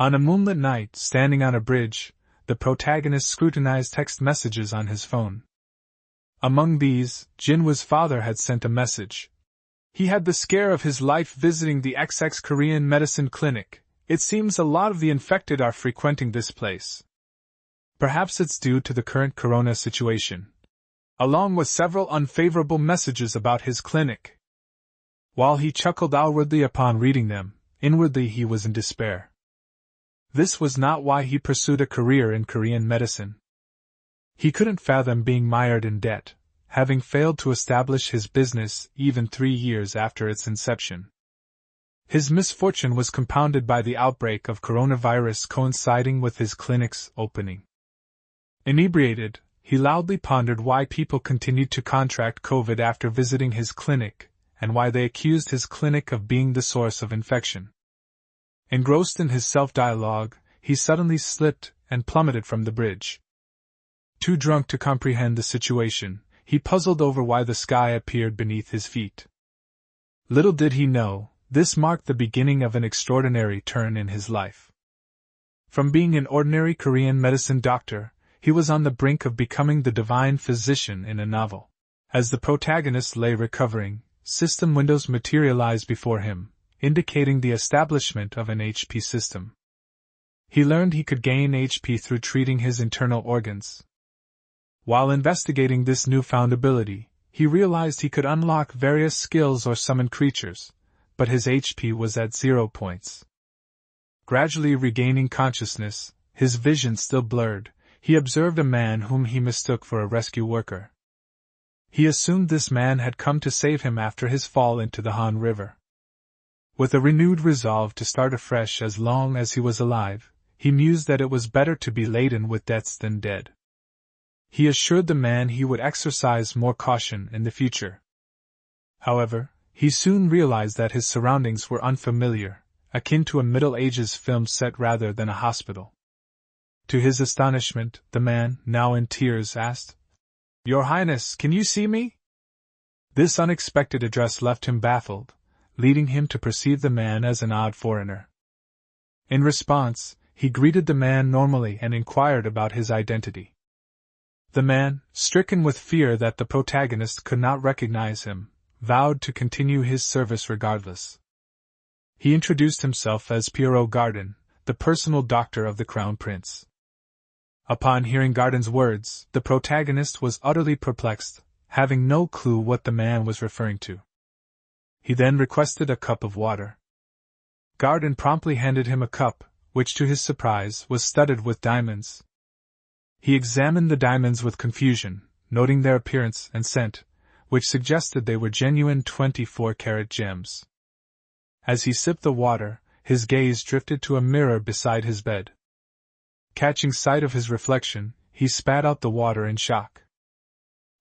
On a moonlit night, standing on a bridge, the protagonist scrutinized text messages on his phone. Among these, Jinwa's father had sent a message. He had the scare of his life visiting the XX Korean medicine clinic. It seems a lot of the infected are frequenting this place. Perhaps it's due to the current corona situation. Along with several unfavorable messages about his clinic. While he chuckled outwardly upon reading them, inwardly he was in despair. This was not why he pursued a career in Korean medicine. He couldn't fathom being mired in debt, having failed to establish his business even 3 years after its inception. His misfortune was compounded by the outbreak of coronavirus coinciding with his clinic's opening. Inebriated, he loudly pondered why people continued to contract COVID after visiting his clinic, and why they accused his clinic of being the source of infection. Engrossed in his self-dialogue, he suddenly slipped and plummeted from the bridge. Too drunk to comprehend the situation, he puzzled over why the sky appeared beneath his feet. Little did he know, this marked the beginning of an extraordinary turn in his life. From being an ordinary Korean medicine doctor, he was on the brink of becoming the divine physician in a novel. As the protagonist lay recovering, system windows materialized before him, indicating the establishment of an HP system. He learned he could gain HP through treating his internal organs. While investigating this newfound ability, he realized he could unlock various skills or summon creatures, but his HP was at 0 points. Gradually regaining consciousness, his vision still blurred, he observed a man whom he mistook for a rescue worker. He assumed this man had come to save him after his fall into the Han River. With a renewed resolve to start afresh as long as he was alive, he mused that it was better to be laden with debts than dead. He assured the man he would exercise more caution in the future. However, he soon realized that his surroundings were unfamiliar, akin to a Middle Ages film set rather than a hospital. To his astonishment, the man, now in tears, asked, "Your Highness, can you see me?" This unexpected address left him baffled, leading him to perceive the man as an odd foreigner. In response, he greeted the man normally and inquired about his identity. The man, stricken with fear that the protagonist could not recognize him, vowed to continue his service regardless. He introduced himself as Pierrot Garden, the personal doctor of the Crown Prince. Upon hearing Garden's words, the protagonist was utterly perplexed, having no clue what the man was referring to. He then requested a cup of water. Garden promptly handed him a cup, which to his surprise was studded with diamonds. He examined the diamonds with confusion, noting their appearance and scent, which suggested they were genuine 24-carat gems. As he sipped the water, his gaze drifted to a mirror beside his bed. Catching sight of his reflection, he spat out the water in shock.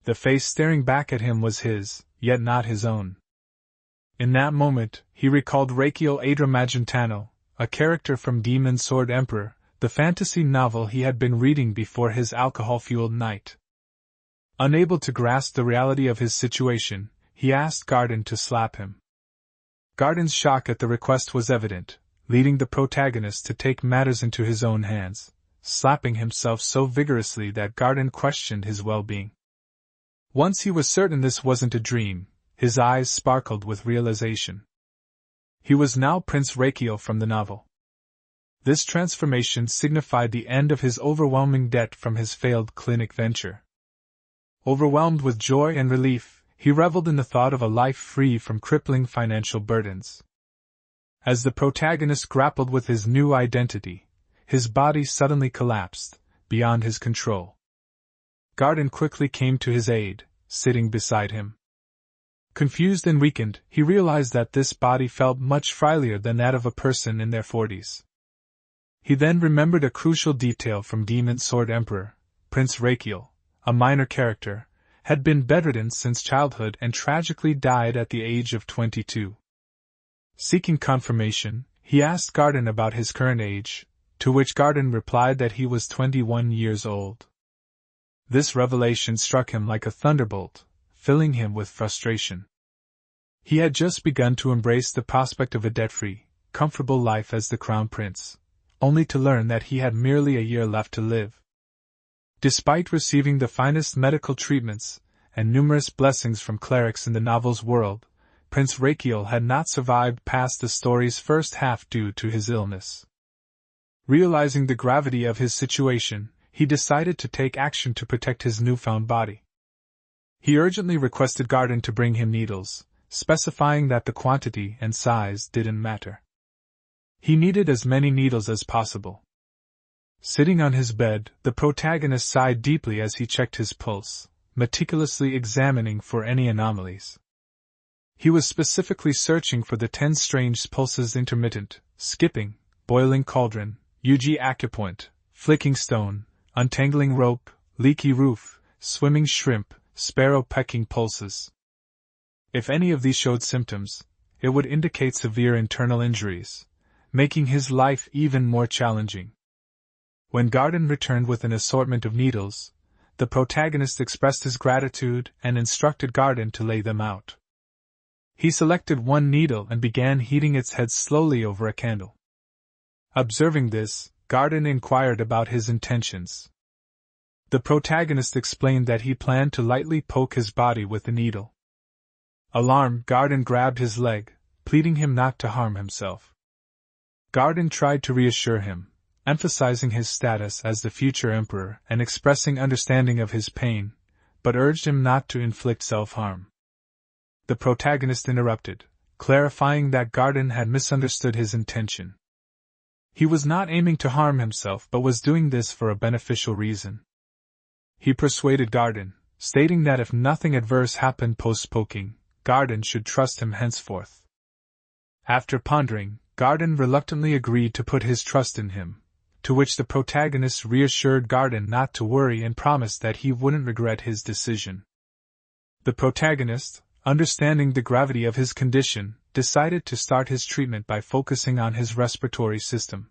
The face staring back at him was his, yet not his own. In that moment, he recalled Reikio Adramagentano, a character from Demon Sword Emperor, the fantasy novel he had been reading before his alcohol-fueled night. Unable to grasp the reality of his situation, he asked Garden to slap him. Garden's shock at the request was evident, leading the protagonist to take matters into his own hands, slapping himself so vigorously that Garden questioned his well-being. Once he was certain this wasn't a dream, his eyes sparkled with realization. He was now Prince Reikio from the novel. This transformation signified the end of his overwhelming debt from his failed clinic venture. Overwhelmed with joy and relief, he reveled in the thought of a life free from crippling financial burdens. As the protagonist grappled with his new identity, his body suddenly collapsed, beyond his control. Garden quickly came to his aid, sitting beside him. Confused and weakened, he realized that this body felt much frailier than that of a person in their 40s. He then remembered a crucial detail from Demon Sword Emperor. Prince Reikio, a minor character, had been bedridden since childhood and tragically died at the age of 22. Seeking confirmation, he asked Garden about his current age, to which Garden replied that he was 21 years old. This revelation struck him like a thunderbolt, filling him with frustration. He had just begun to embrace the prospect of a debt-free, comfortable life as the Crown Prince, only to learn that he had merely a year left to live. Despite receiving the finest medical treatments and numerous blessings from clerics in the novel's world, Prince Rakiel had not survived past the story's first half due to his illness. Realizing the gravity of his situation, he decided to take action to protect his newfound body. He urgently requested Garden to bring him needles, specifying that the quantity and size didn't matter. He needed as many needles as possible. Sitting on his bed, the protagonist sighed deeply as he checked his pulse, meticulously examining for any anomalies. He was specifically searching for the 10 strange pulses: intermittent, skipping, boiling cauldron, UG acupoint, flicking stone, untangling rope, leaky roof, swimming shrimp, sparrow pecking pulses. If any of these showed symptoms, it would indicate severe internal injuries, making his life even more challenging. When Garden returned with an assortment of needles, the protagonist expressed his gratitude and instructed Garden to lay them out. He selected one needle and began heating its head slowly over a candle. Observing this, Garden inquired about his intentions. The protagonist explained that he planned to lightly poke his body with the needle. Alarmed, Garden grabbed his leg, pleading him not to harm himself. Garden tried to reassure him, emphasizing his status as the future emperor and expressing understanding of his pain, but urged him not to inflict self-harm. The protagonist interrupted, clarifying that Garden had misunderstood his intention. He was not aiming to harm himself but was doing this for a beneficial reason. He persuaded Garden, stating that if nothing adverse happened post-poking, Garden should trust him henceforth. After pondering, Garden reluctantly agreed to put his trust in him, to which the protagonist reassured Garden not to worry and promised that he wouldn't regret his decision. The protagonist, understanding the gravity of his condition, decided to start his treatment by focusing on his respiratory system.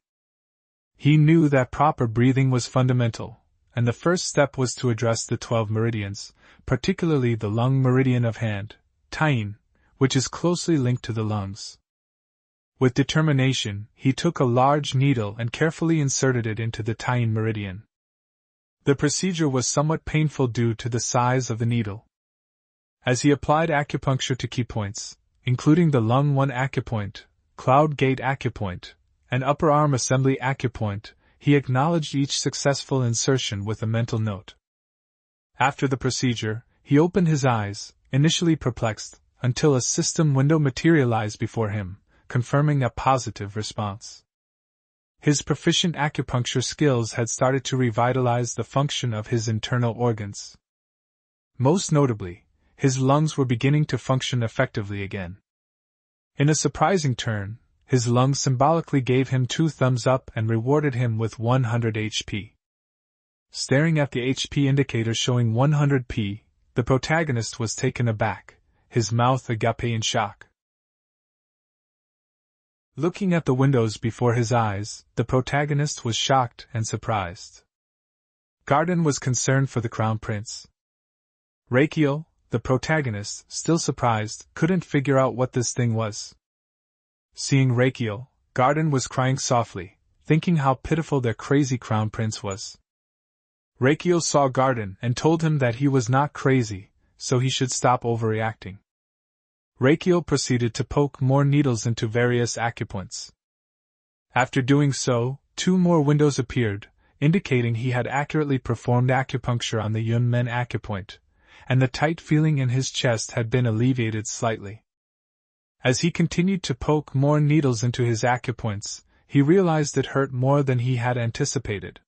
He knew that proper breathing was fundamental, and the first step was to address the 12 meridians, particularly the lung meridian of hand, Tayin, which is closely linked to the lungs. With determination, he took a large needle and carefully inserted it into the Tayin meridian. The procedure was somewhat painful due to the size of the needle. As he applied acupuncture to key points, including the lung 1 acupoint, cloud gate acupoint, and upper arm assembly acupoint, he acknowledged each successful insertion with a mental note. After the procedure, he opened his eyes, initially perplexed, until a system window materialized before him, confirming a positive response. His proficient acupuncture skills had started to revitalize the function of his internal organs. Most notably, his lungs were beginning to function effectively again. In a surprising turn, his lungs symbolically gave him 2 thumbs up and rewarded him with 100 HP. Staring at the HP indicator showing 100p, the protagonist was taken aback, his mouth agape in shock. Looking at the windows before his eyes, the protagonist was shocked and surprised. Garden was concerned for the crown prince. Rakiel, the protagonist, still surprised, couldn't figure out what this thing was. Seeing Rakiel, Garden was crying softly, thinking how pitiful their crazy crown prince was. Rakiel saw Garden and told him that he was not crazy, so he should stop overreacting. Rakiel proceeded to poke more needles into various acupoints. After doing so, 2 more windows appeared, indicating he had accurately performed acupuncture on the Yunmen acupoint, and the tight feeling in his chest had been alleviated slightly. As he continued to poke more needles into his acupoints, he realized it hurt more than he had anticipated.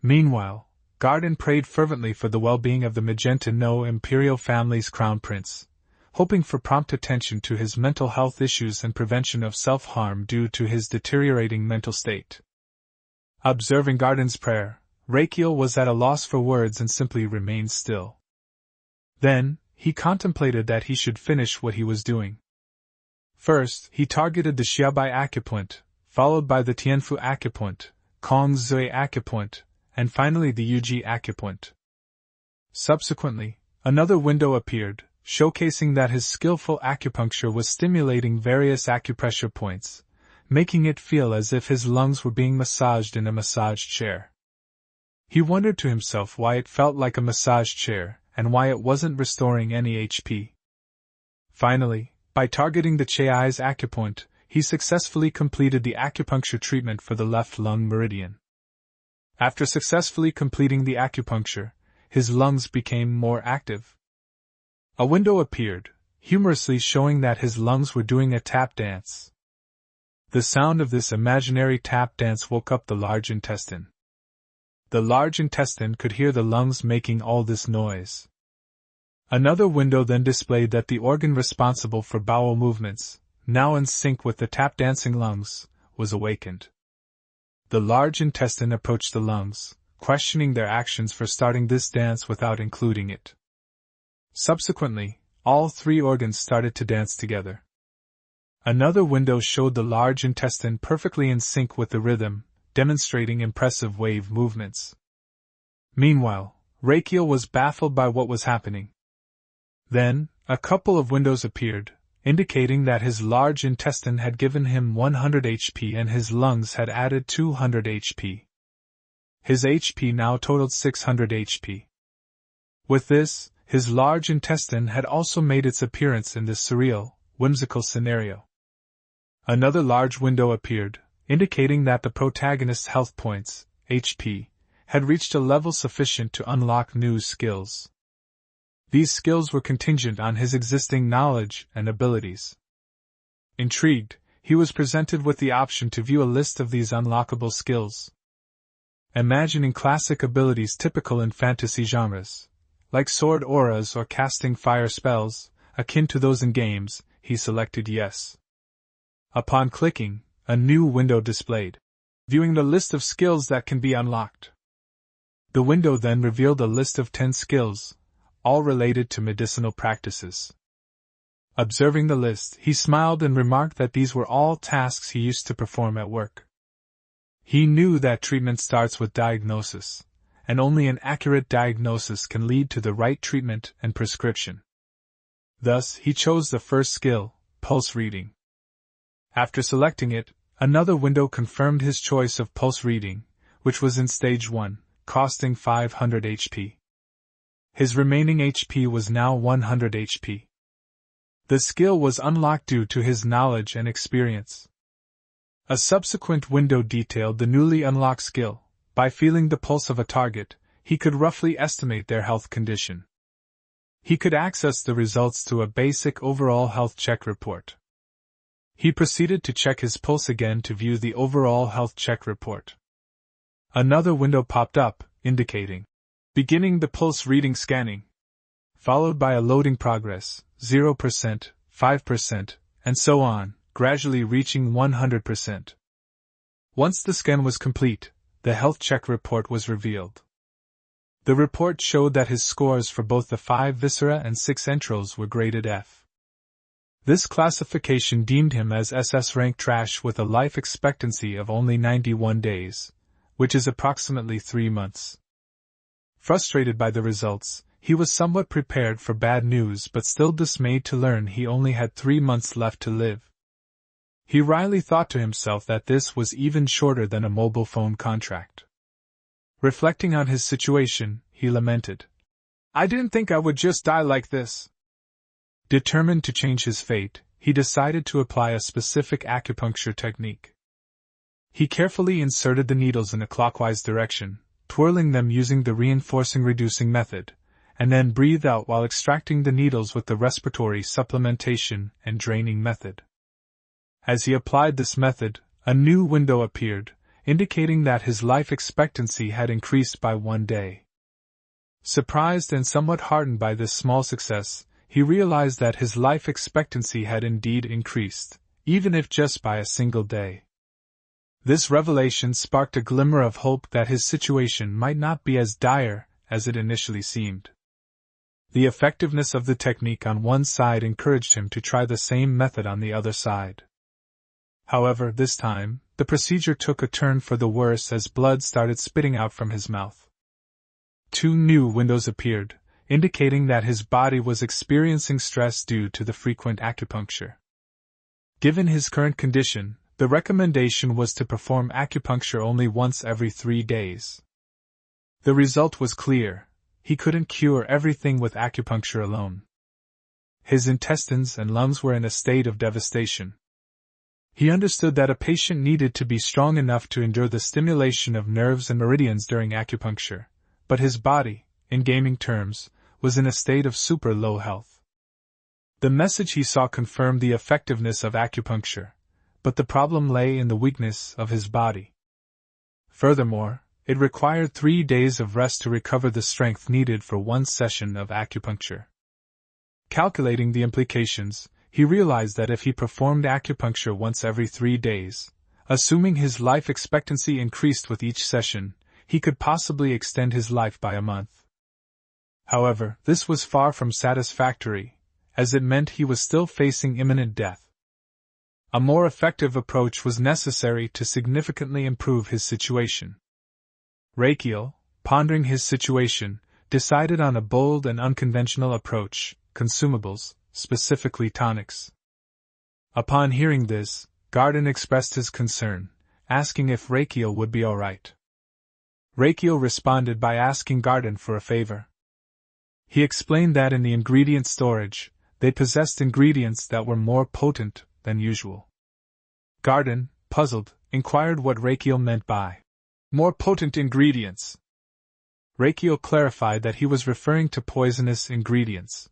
Meanwhile, Garden prayed fervently for the well-being of the Magenta No Imperial family's crown prince, hoping for prompt attention to his mental health issues and prevention of self-harm due to his deteriorating mental state. Observing Garden's prayer, Rakiel was at a loss for words and simply remained still. Then, he contemplated that he should finish what he was doing. First, he targeted the Xiaobai acupoint, followed by the Tianfu acupoint, Kongzui acupoint, and finally the Yuji acupoint. Subsequently, another window appeared, showcasing that his skillful acupuncture was stimulating various acupressure points, making it feel as if his lungs were being massaged in a massage chair. He wondered to himself why it felt like a massage chair, and why it wasn't restoring any HP. Finally, by targeting the Chai's acupoint, he successfully completed the acupuncture treatment for the left lung meridian. After successfully completing the acupuncture, his lungs became more active. A window appeared, humorously showing that his lungs were doing a tap dance. The sound of this imaginary tap dance woke up the large intestine. The large intestine could hear the lungs making all this noise. Another window then displayed that the organ responsible for bowel movements, now in sync with the tap-dancing lungs, was awakened. The large intestine approached the lungs, questioning their actions for starting this dance without including it. Subsequently, all three organs started to dance together. Another window showed the large intestine perfectly in sync with the rhythm, demonstrating impressive wave movements. Meanwhile, Rakiel was baffled by what was happening. Then, a couple of windows appeared, indicating that his large intestine had given him 100 HP and his lungs had added 200 HP. His HP now totaled 600 HP. With this, his large intestine had also made its appearance in this surreal, whimsical scenario. Another large window appeared, indicating that the protagonist's health points, HP, had reached a level sufficient to unlock new skills. These skills were contingent on his existing knowledge and abilities. Intrigued, he was presented with the option to view a list of these unlockable skills. Imagining classic abilities typical in fantasy genres, like sword auras or casting fire spells, akin to those in games, he selected yes. Upon clicking, a new window displayed, viewing the list of skills that can be unlocked. The window then revealed a list of 10 skills, all related to medicinal practices. Observing the list, he smiled and remarked that these were all tasks he used to perform at work. He knew that treatment starts with diagnosis, and only an accurate diagnosis can lead to the right treatment and prescription. Thus, he chose the first skill, pulse reading. After selecting it, another window confirmed his choice of pulse reading, which was in stage 1, costing 500 HP. His remaining HP was now 100 HP. The skill was unlocked due to his knowledge and experience. A subsequent window detailed the newly unlocked skill. By feeling the pulse of a target, he could roughly estimate their health condition. He could access the results through a basic overall health check report. He proceeded to check his pulse again to view the overall health check report. Another window popped up, indicating beginning the pulse reading scanning, followed by a loading progress, 0%, 5%, and so on, gradually reaching 100%. Once the scan was complete, the health check report was revealed. The report showed that his scores for both the 5 viscera and 6 entrails were graded F. This classification deemed him as SS rank trash with a life expectancy of only 91 days, which is approximately 3 months. Frustrated by the results, he was somewhat prepared for bad news but still dismayed to learn he only had 3 months left to live. He wryly thought to himself that this was even shorter than a mobile phone contract. Reflecting on his situation, he lamented, "I didn't think I would just die like this." Determined to change his fate, he decided to apply a specific acupuncture technique. He carefully inserted the needles in a clockwise direction, twirling them using the reinforcing reducing method, and then breathed out while extracting the needles with the respiratory supplementation and draining method. As he applied this method, a new window appeared, indicating that his life expectancy had increased by 1 day. Surprised and somewhat heartened by this small success, he realized that his life expectancy had indeed increased, even if just by a single day. This revelation sparked a glimmer of hope that his situation might not be as dire as it initially seemed. The effectiveness of the technique on one side encouraged him to try the same method on the other side. However, this time, the procedure took a turn for the worse as blood started spitting out from his mouth. 2 new windows appeared, indicating that his body was experiencing stress due to the frequent acupuncture. Given his current condition, The recommendation was to perform acupuncture only once every 3 days. The result was clear: he couldn't cure everything with acupuncture alone. His intestines and lungs were in a state of devastation. He understood that a patient needed to be strong enough to endure the stimulation of nerves and meridians during acupuncture, but his body, in gaming terms, was in a state of super low health. The message he saw confirmed the effectiveness of acupuncture, but the problem lay in the weakness of his body. Furthermore, it required 3 days of rest to recover the strength needed for one session of acupuncture. Calculating the implications, he realized that if he performed acupuncture once every 3 days, assuming his life expectancy increased with each session, he could possibly extend his life by a month. However, this was far from satisfactory, as it meant he was still facing imminent death. A more effective approach was necessary to significantly improve his situation. Rakiel, pondering his situation, decided on a bold and unconventional approach: consumables, specifically tonics. Upon hearing this, Garden expressed his concern, asking if Rakiel would be alright. Rakiel responded by asking Garden for a favor. He explained that in the ingredient storage, they possessed ingredients that were more potent than usual. Garden, puzzled, inquired what Rakiel meant by more potent ingredients. Rakiel clarified that he was referring to poisonous ingredients.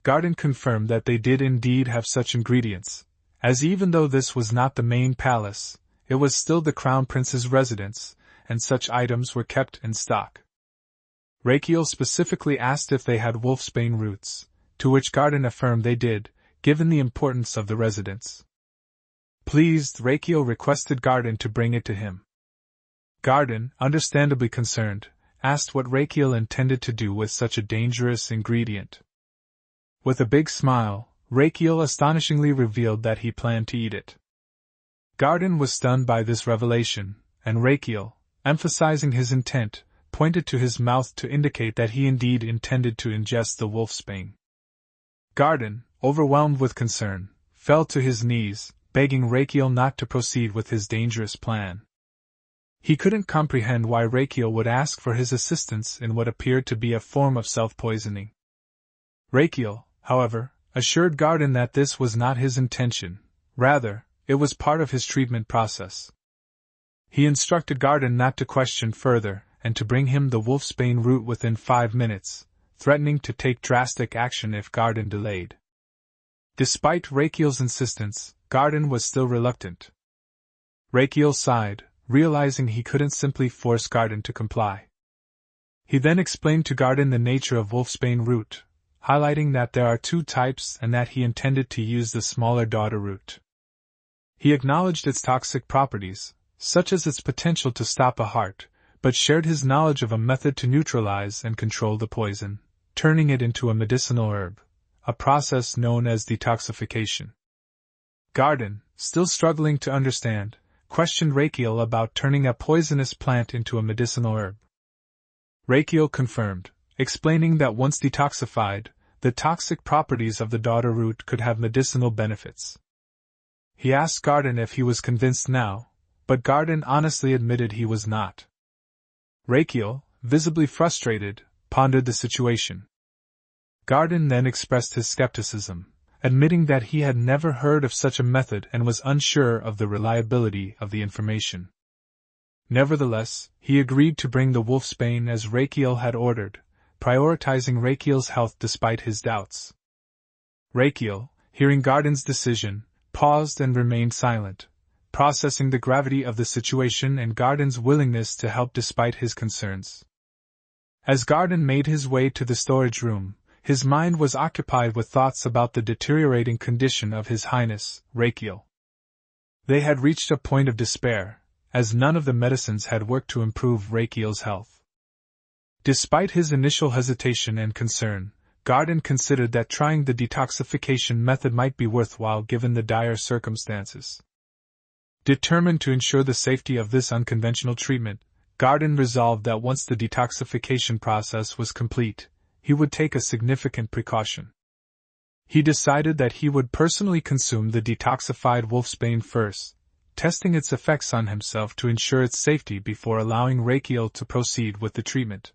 Garden confirmed that they did indeed have such ingredients, as even though this was not the main palace, it was still the Crown Prince's residence, and such items were kept in stock. Rakiel specifically asked if they had wolfsbane roots, to which Garden affirmed they did, given the importance of the residence. Pleased, Rakiel requested Garden to bring it to him. Garden, understandably concerned, asked what Rakiel intended to do with such a dangerous ingredient. With a big smile, Rakiel astonishingly revealed that he planned to eat it. Garden was stunned by this revelation, and Rakiel, emphasizing his intent, pointed to his mouth to indicate that he indeed intended to ingest the wolfsbane. Garden, overwhelmed with concern, fell to his knees, begging Rakiel not to proceed with his dangerous plan. He couldn't comprehend why Rakiel would ask for his assistance in what appeared to be a form of self-poisoning. Rakiel, however, assured Garden that this was not his intention, rather, it was part of his treatment process. He instructed Garden not to question further, and to bring him the wolfsbane root within 5 minutes, threatening to take drastic action if Garden delayed. Despite Rakiel's insistence, Garden was still reluctant. Rakiel sighed, realizing he couldn't simply force Garden to comply. He then explained to Garden the nature of wolfsbane root, highlighting that there are 2 types and that he intended to use the smaller daughter root. He acknowledged its toxic properties, such as its potential to stop a heart, but shared his knowledge of a method to neutralize and control the poison, turning it into a medicinal herb, a process known as detoxification. Garden, still struggling to understand, questioned Rakiel about turning a poisonous plant into a medicinal herb. Rakiel confirmed, explaining that once detoxified, the toxic properties of the daughter root could have medicinal benefits. He asked Garden if he was convinced now, but Garden honestly admitted he was not. Rakiel, visibly frustrated, pondered the situation. Garden then expressed his skepticism, admitting that he had never heard of such a method and was unsure of the reliability of the information. Nevertheless, he agreed to bring the wolfsbane as Rakiel had ordered, prioritizing Rakiel's health despite his doubts. Rakiel, hearing Garden's decision, paused and remained silent, processing the gravity of the situation and Garden's willingness to help despite his concerns. As Garden made his way to the storage room, his mind was occupied with thoughts about the deteriorating condition of His Highness, Rakiel. They had reached a point of despair, as none of the medicines had worked to improve Rakiel's health. Despite his initial hesitation and concern, Garden considered that trying the detoxification method might be worthwhile given the dire circumstances. Determined to ensure the safety of this unconventional treatment, Garden resolved that once the detoxification process was complete, he would take a significant precaution. He decided that he would personally consume the detoxified wolfsbane first, testing its effects on himself to ensure its safety before allowing Rakiel to proceed with the treatment.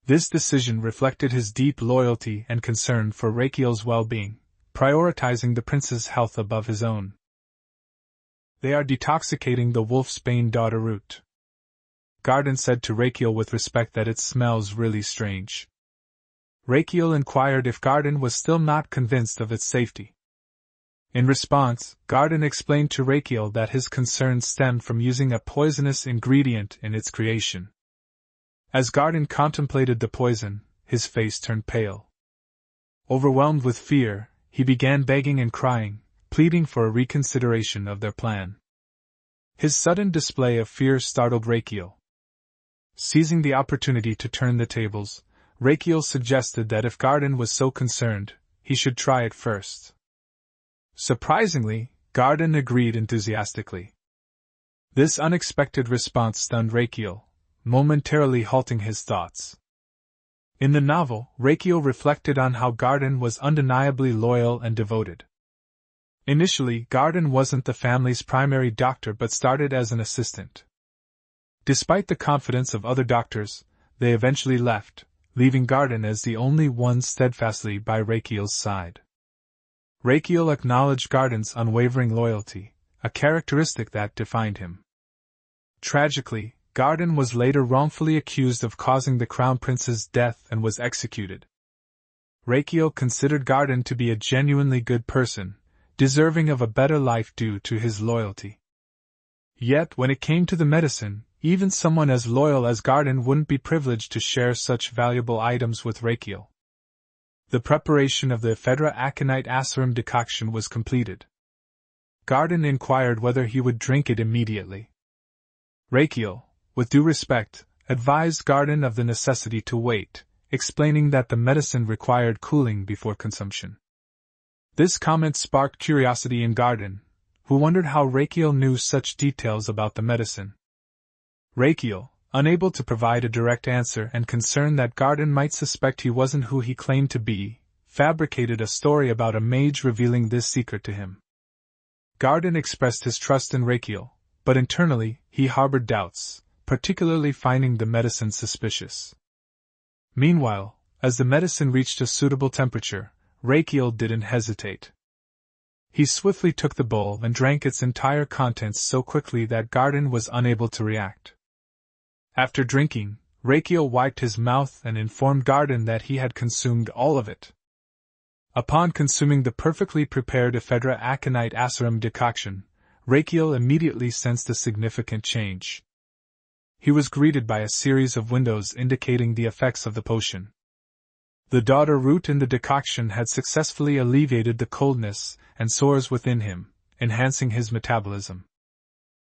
This decision reflected his deep loyalty and concern for Rakiel's well-being, prioritizing the prince's health above his own. They are detoxicating the wolfsbane daughter root. Garden said to Rakiel with respect that it smells really strange. Rakiel inquired if Garden was still not convinced of its safety. In response, Garden explained to Rakiel that his concerns stemmed from using a poisonous ingredient in its creation. As Garden contemplated the poison, his face turned pale. Overwhelmed with fear, he began begging and crying, pleading for a reconsideration of their plan. His sudden display of fear startled Rakiel. Seizing the opportunity to turn the tables, Rakiel suggested that if Garden was so concerned, he should try it first. Surprisingly, Garden agreed enthusiastically. This unexpected response stunned Rakiel, momentarily halting his thoughts. In the novel, Rakiel reflected on how Garden was undeniably loyal and devoted. Initially, Garden wasn't the family's primary doctor but started as an assistant. Despite the confidence of other doctors, they eventually left, leaving Garden as the only one steadfastly by Rakiel's side. Rakiel acknowledged Garden's unwavering loyalty, a characteristic that defined him. Tragically, Garden was later wrongfully accused of causing the Crown Prince's death and was executed. Rakiel considered Garden to be a genuinely good person, deserving of a better life due to his loyalty. Yet when it came to the medicine, even someone as loyal as Garden wouldn't be privileged to share such valuable items with Rakiel. The preparation of the ephedra aconite asarum decoction was completed. Garden inquired whether he would drink it immediately. Rakiel, with due respect, advised Garden of the necessity to wait, explaining that the medicine required cooling before consumption. This comment sparked curiosity in Garden, who wondered how Rakiel knew such details about the medicine. Rakiel, unable to provide a direct answer and concerned that Garden might suspect he wasn't who he claimed to be, fabricated a story about a mage revealing this secret to him. Garden expressed his trust in Rakiel, but internally, he harbored doubts, particularly finding the medicine suspicious. Meanwhile, as the medicine reached a suitable temperature, Rakiel didn't hesitate. He swiftly took the bowl and drank its entire contents so quickly that Garden was unable to react. After drinking, Rakiel wiped his mouth and informed Garden that he had consumed all of it. Upon consuming the perfectly prepared ephedra aconite asarum decoction, Rakiel immediately sensed a significant change. He was greeted by a series of windows indicating the effects of the potion. The daughter root in the decoction had successfully alleviated the coldness and sores within him, enhancing his metabolism.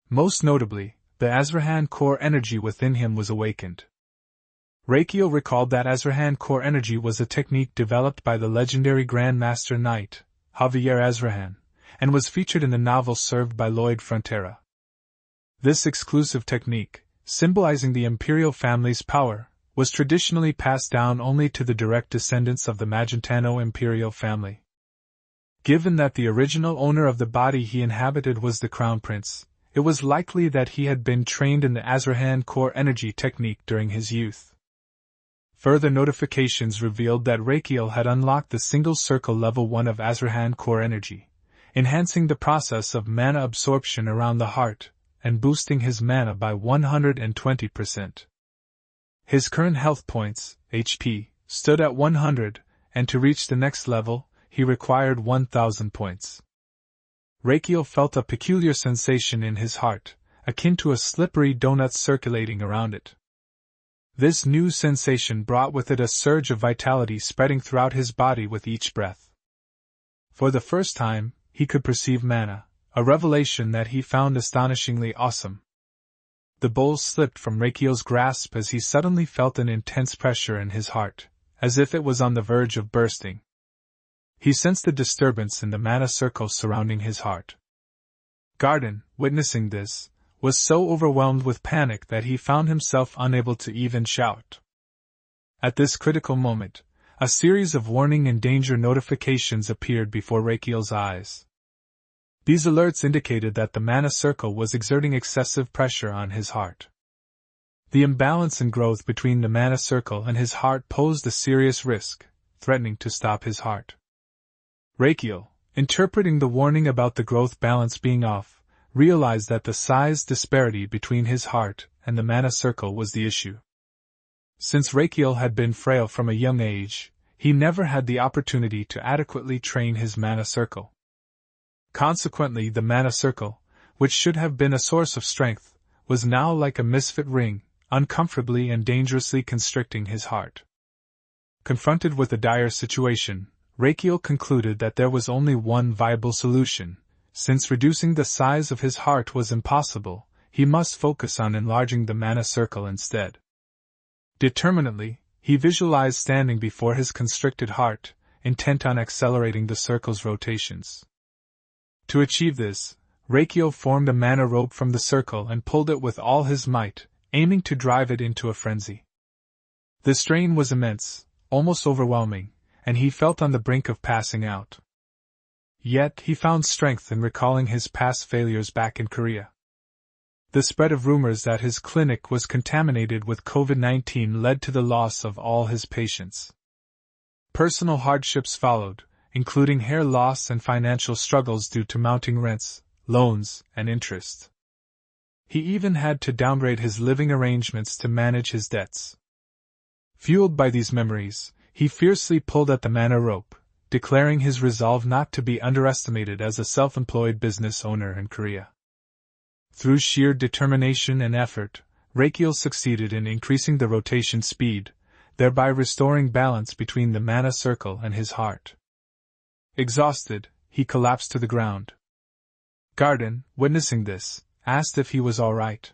Most notably, the Azrahan core energy within him was awakened. Rakiel recalled that Azrahan core energy was a technique developed by the legendary Grand Master Knight, Javier Azrahan, and was featured in the novel Served by Lloyd Frontera. This exclusive technique, symbolizing the imperial family's power, was traditionally passed down only to the direct descendants of the Magentano imperial family. Given that the original owner of the body he inhabited was the Crown Prince, it was likely that he had been trained in the Azrahan core energy technique during his youth. Further notifications revealed that Rakiel had unlocked the single circle level 1 of Azrahan core energy, enhancing the process of mana absorption around the heart, and boosting his mana by 120%. His current health points, HP, stood at 100, and to reach the next level, he required 1,000 points. Rakiel felt a peculiar sensation in his heart, akin to a slippery donut circulating around it. This new sensation brought with it a surge of vitality spreading throughout his body with each breath. For the first time, he could perceive mana, a revelation that he found astonishingly awesome. The bowl slipped from Rakiel's grasp as he suddenly felt an intense pressure in his heart, as if it was on the verge of bursting. He sensed a disturbance in the mana circle surrounding his heart. Garden, witnessing this, was so overwhelmed with panic that he found himself unable to even shout. At this critical moment, a series of warning and danger notifications appeared before Rakiel's eyes. These alerts indicated that the mana circle was exerting excessive pressure on his heart. The imbalance in growth between the mana circle and his heart posed a serious risk, threatening to stop his heart. Rakiel, interpreting the warning about the growth balance being off, realized that the size disparity between his heart and the mana circle was the issue. Since Rakiel had been frail from a young age, he never had the opportunity to adequately train his mana circle. Consequently, the mana circle, which should have been a source of strength, was now like a misfit ring, uncomfortably and dangerously constricting his heart. Confronted with a dire situation, Rakiel concluded that there was only one viable solution. Since reducing the size of his heart was impossible, he must focus on enlarging the mana circle instead. Determinedly, he visualized standing before his constricted heart, intent on accelerating the circle's rotations. To achieve this, Rakiel formed a mana rope from the circle and pulled it with all his might, aiming to drive it into a frenzy. The strain was immense, almost overwhelming, and he felt on the brink of passing out. Yet he found strength in recalling his past failures back in Korea. The spread of rumors that his clinic was contaminated with COVID-19 led to the loss of all his patients. Personal hardships followed, including hair loss and financial struggles due to mounting rents, loans, and interest. He even had to downgrade his living arrangements to manage his debts. Fueled by these memories, he fiercely pulled at the mana rope, declaring his resolve not to be underestimated as a self-employed business owner in Korea. Through sheer determination and effort, Rakiel succeeded in increasing the rotation speed, thereby restoring balance between the mana circle and his heart. Exhausted, he collapsed to the ground. Garden, witnessing this, asked if he was all right.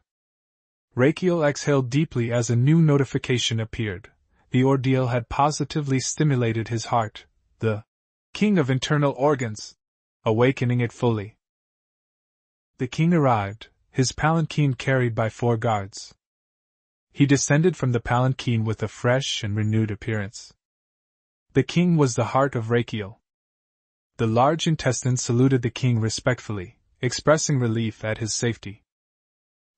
Rakiel exhaled deeply as a new notification appeared. The ordeal had positively stimulated his heart, the king of internal organs, awakening it fully. The king arrived, his palanquin carried by 4 guards. He descended from the palanquin with a fresh and renewed appearance. The king was the heart of Rakiel. The large intestine saluted the king respectfully, expressing relief at his safety.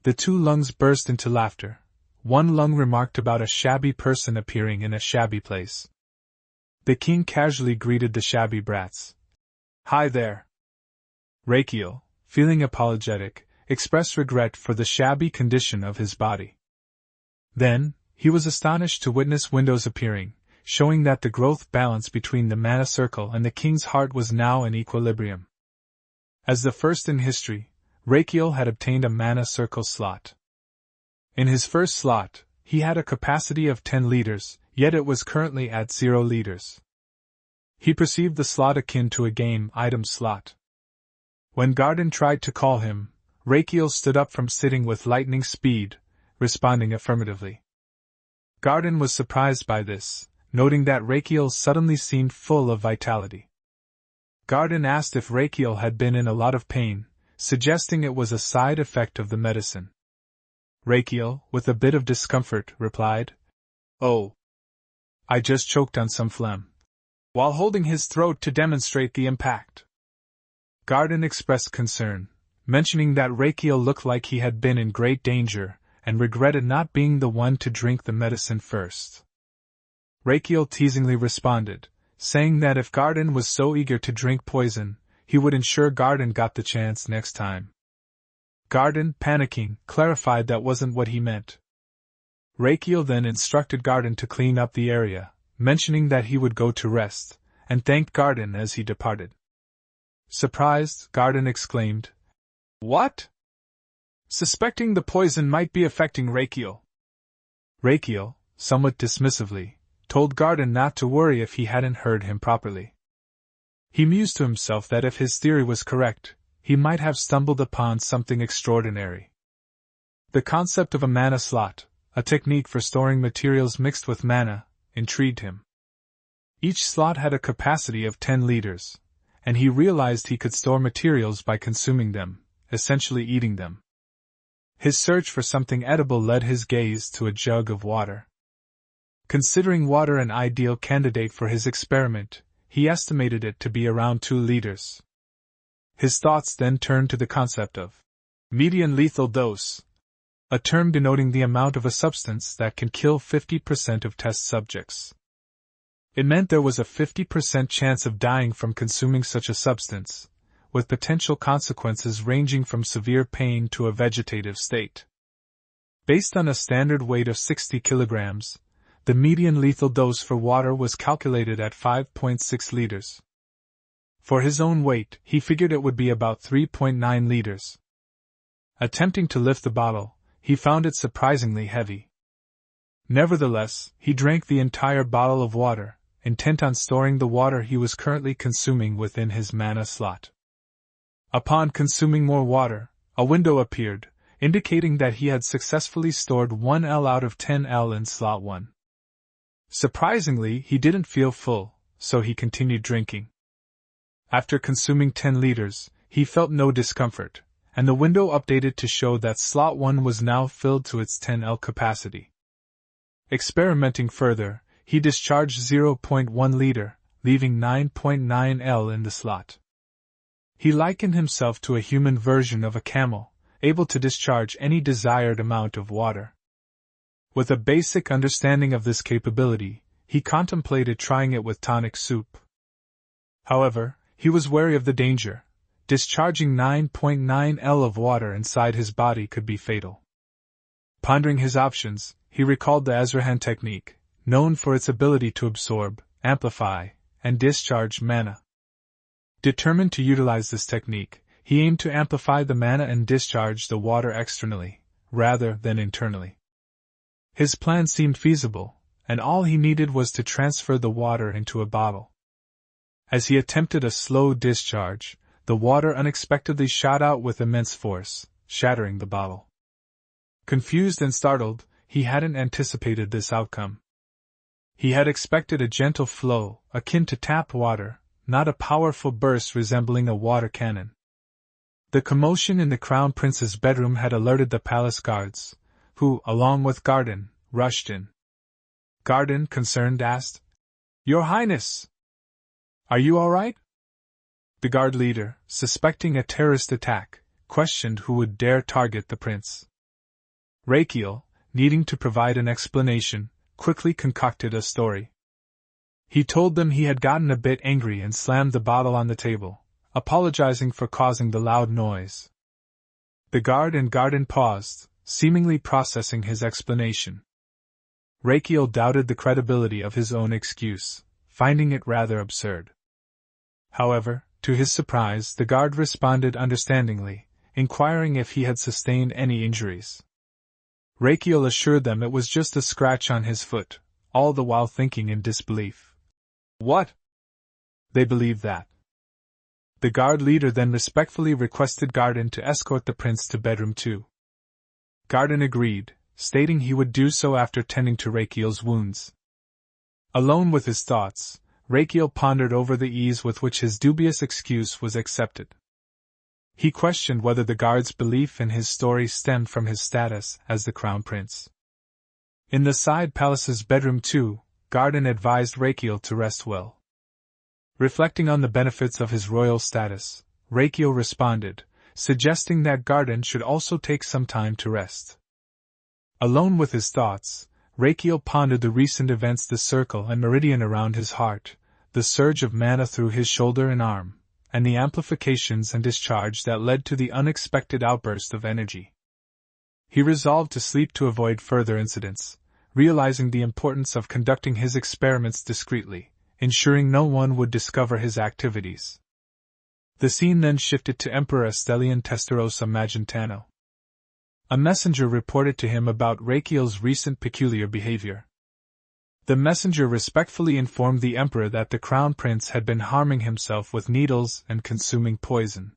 The 2 lungs burst into laughter. One lung remarked about a shabby person appearing in a shabby place. The king casually greeted the shabby brats. "Hi there." Rakiel, feeling apologetic, expressed regret for the shabby condition of his body. Then, he was astonished to witness windows appearing, showing that the growth balance between the mana circle and the king's heart was now in equilibrium. As the first in history, Rakiel had obtained a mana circle slot. In his first slot, he had a capacity of 10 liters, yet it was currently at 0 liters. He perceived the slot akin to a game item slot. When Garden tried to call him, Rakiel stood up from sitting with lightning speed, responding affirmatively. Garden was surprised by this, noting that Rakiel suddenly seemed full of vitality. Garden asked if Rakiel had been in a lot of pain, suggesting it was a side effect of the medicine. Rakiel, with a bit of discomfort, replied, "Oh, I just choked on some phlegm," while holding his throat to demonstrate the impact. Garden expressed concern, mentioning that Rakiel looked like he had been in great danger, and regretted not being the one to drink the medicine first. Rakiel teasingly responded, saying that if Garden was so eager to drink poison, he would ensure Garden got the chance next time. Garden, panicking, clarified that wasn't what he meant. Rakiel then instructed Garden to clean up the area, mentioning that he would go to rest, and thanked Garden as he departed. Surprised, Garden exclaimed, "What?" Suspecting the poison might be affecting Rakiel. Rakiel, somewhat dismissively, told Garden not to worry if he hadn't heard him properly. He mused to himself that if his theory was correct, he might have stumbled upon something extraordinary. The concept of a mana slot, a technique for storing materials mixed with mana, intrigued him. Each slot had a capacity of 10 liters, and he realized he could store materials by consuming them, essentially eating them. His search for something edible led his gaze to a jug of water. Considering water an ideal candidate for his experiment, he estimated it to be around 2 liters. His thoughts then turned to the concept of median lethal dose, a term denoting the amount of a substance that can kill 50% of test subjects. It meant there was a 50% chance of dying from consuming such a substance, with potential consequences ranging from severe pain to a vegetative state. Based on a standard weight of 60 kilograms, the median lethal dose for water was calculated at 5.6 liters. For his own weight, he figured it would be about 3.9 liters. Attempting to lift the bottle, he found it surprisingly heavy. Nevertheless, he drank the entire bottle of water, intent on storing the water he was currently consuming within his mana slot. Upon consuming more water, a window appeared, indicating that he had successfully stored 1L out of 10L in slot 1. Surprisingly, he didn't feel full, so he continued drinking. After consuming 10 liters, he felt no discomfort, and the window updated to show that slot 1 was now filled to its 10L capacity. Experimenting further, he discharged 0.1 liter, leaving 9.9L in the slot. He likened himself to a human version of a camel, able to discharge any desired amount of water. With a basic understanding of this capability, he contemplated trying it with tonic soup. However, he was wary of the danger. Discharging 9.9L of water inside his body could be fatal. Pondering his options, he recalled the Ezrahan technique, known for its ability to absorb, amplify, and discharge mana. Determined to utilize this technique, he aimed to amplify the mana and discharge the water externally, rather than internally. His plan seemed feasible, and all he needed was to transfer the water into a bottle. As he attempted a slow discharge, the water unexpectedly shot out with immense force, shattering the bottle. Confused and startled, he hadn't anticipated this outcome. He had expected a gentle flow, akin to tap water, not a powerful burst resembling a water cannon. The commotion in the Crown Prince's bedroom had alerted the palace guards, who, along with Garden, rushed in. Garden, concerned, asked, "Your Highness! Are you all right?" The guard leader, suspecting a terrorist attack, questioned who would dare target the prince. Rakiel, needing to provide an explanation, quickly concocted a story. He told them he had gotten a bit angry and slammed the bottle on the table, apologizing for causing the loud noise. The guard and Garden paused, seemingly processing his explanation. Rakiel doubted the credibility of his own excuse, finding it rather absurd. However, to his surprise, the guard responded understandingly, inquiring if he had sustained any injuries. Rakiel assured them it was just a scratch on his foot, all the while thinking in disbelief. What? They believed that. The guard leader then respectfully requested Garden to escort the prince to bedroom 2. Garden agreed, stating he would do so after tending to Rakiel's wounds. Alone with his thoughts, Rakiel pondered over the ease with which his dubious excuse was accepted. He questioned whether the guard's belief in his story stemmed from his status as the crown prince. In the side palace's bedroom 2, Garden advised Rakiel to rest well. Reflecting on the benefits of his royal status, Rakiel responded, suggesting that Garden should also take some time to rest. Alone with his thoughts, Rakiel pondered the recent events, the circle and meridian around his heart, the surge of mana through his shoulder and arm, and the amplifications and discharge that led to the unexpected outburst of energy. He resolved to sleep to avoid further incidents, realizing the importance of conducting his experiments discreetly, ensuring no one would discover his activities. The scene then shifted to Emperor Estelian Testarossa Magentano. A messenger reported to him about Rakiel's recent peculiar behavior. The messenger respectfully informed the emperor that the crown prince had been harming himself with needles and consuming poison.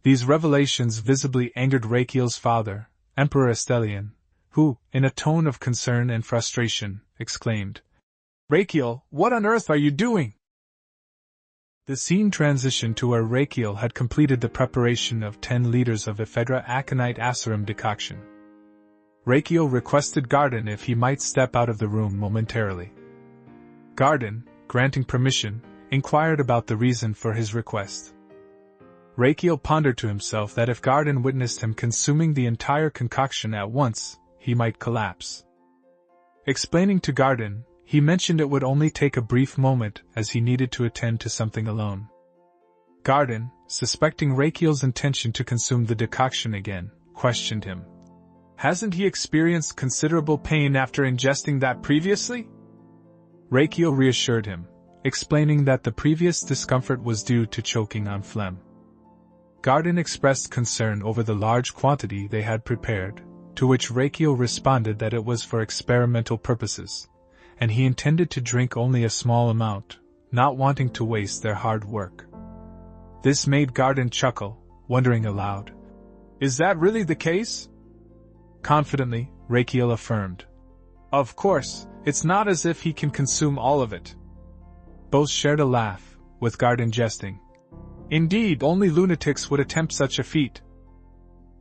These revelations visibly angered Rakiel's father, Emperor Estelian, who, in a tone of concern and frustration, exclaimed, "Rakiel, what on earth are you doing?" The scene transitioned to where Rakiel had completed the preparation of 10 liters of ephedra aconite acerem decoction. Rakiel requested Garden if he might step out of the room momentarily. Garden, granting permission, inquired about the reason for his request. Rakiel pondered to himself that if Garden witnessed him consuming the entire concoction at once, he might collapse. Explaining to Garden, he mentioned it would only take a brief moment as he needed to attend to something alone. Garden, suspecting Rakiel's intention to consume the decoction again, questioned him. Hasn't he experienced considerable pain after ingesting that previously? Rakiel reassured him, explaining that the previous discomfort was due to choking on phlegm. Garden expressed concern over the large quantity they had prepared, to which Rakiel responded that it was for experimental purposes, and he intended to drink only a small amount, not wanting to waste their hard work. This made Garden chuckle, wondering aloud, "Is that really the case?" Confidently, Rakiel affirmed, "Of course, it's not as if he can consume all of it." Both shared a laugh, with Garden jesting, "Indeed, only lunatics would attempt such a feat."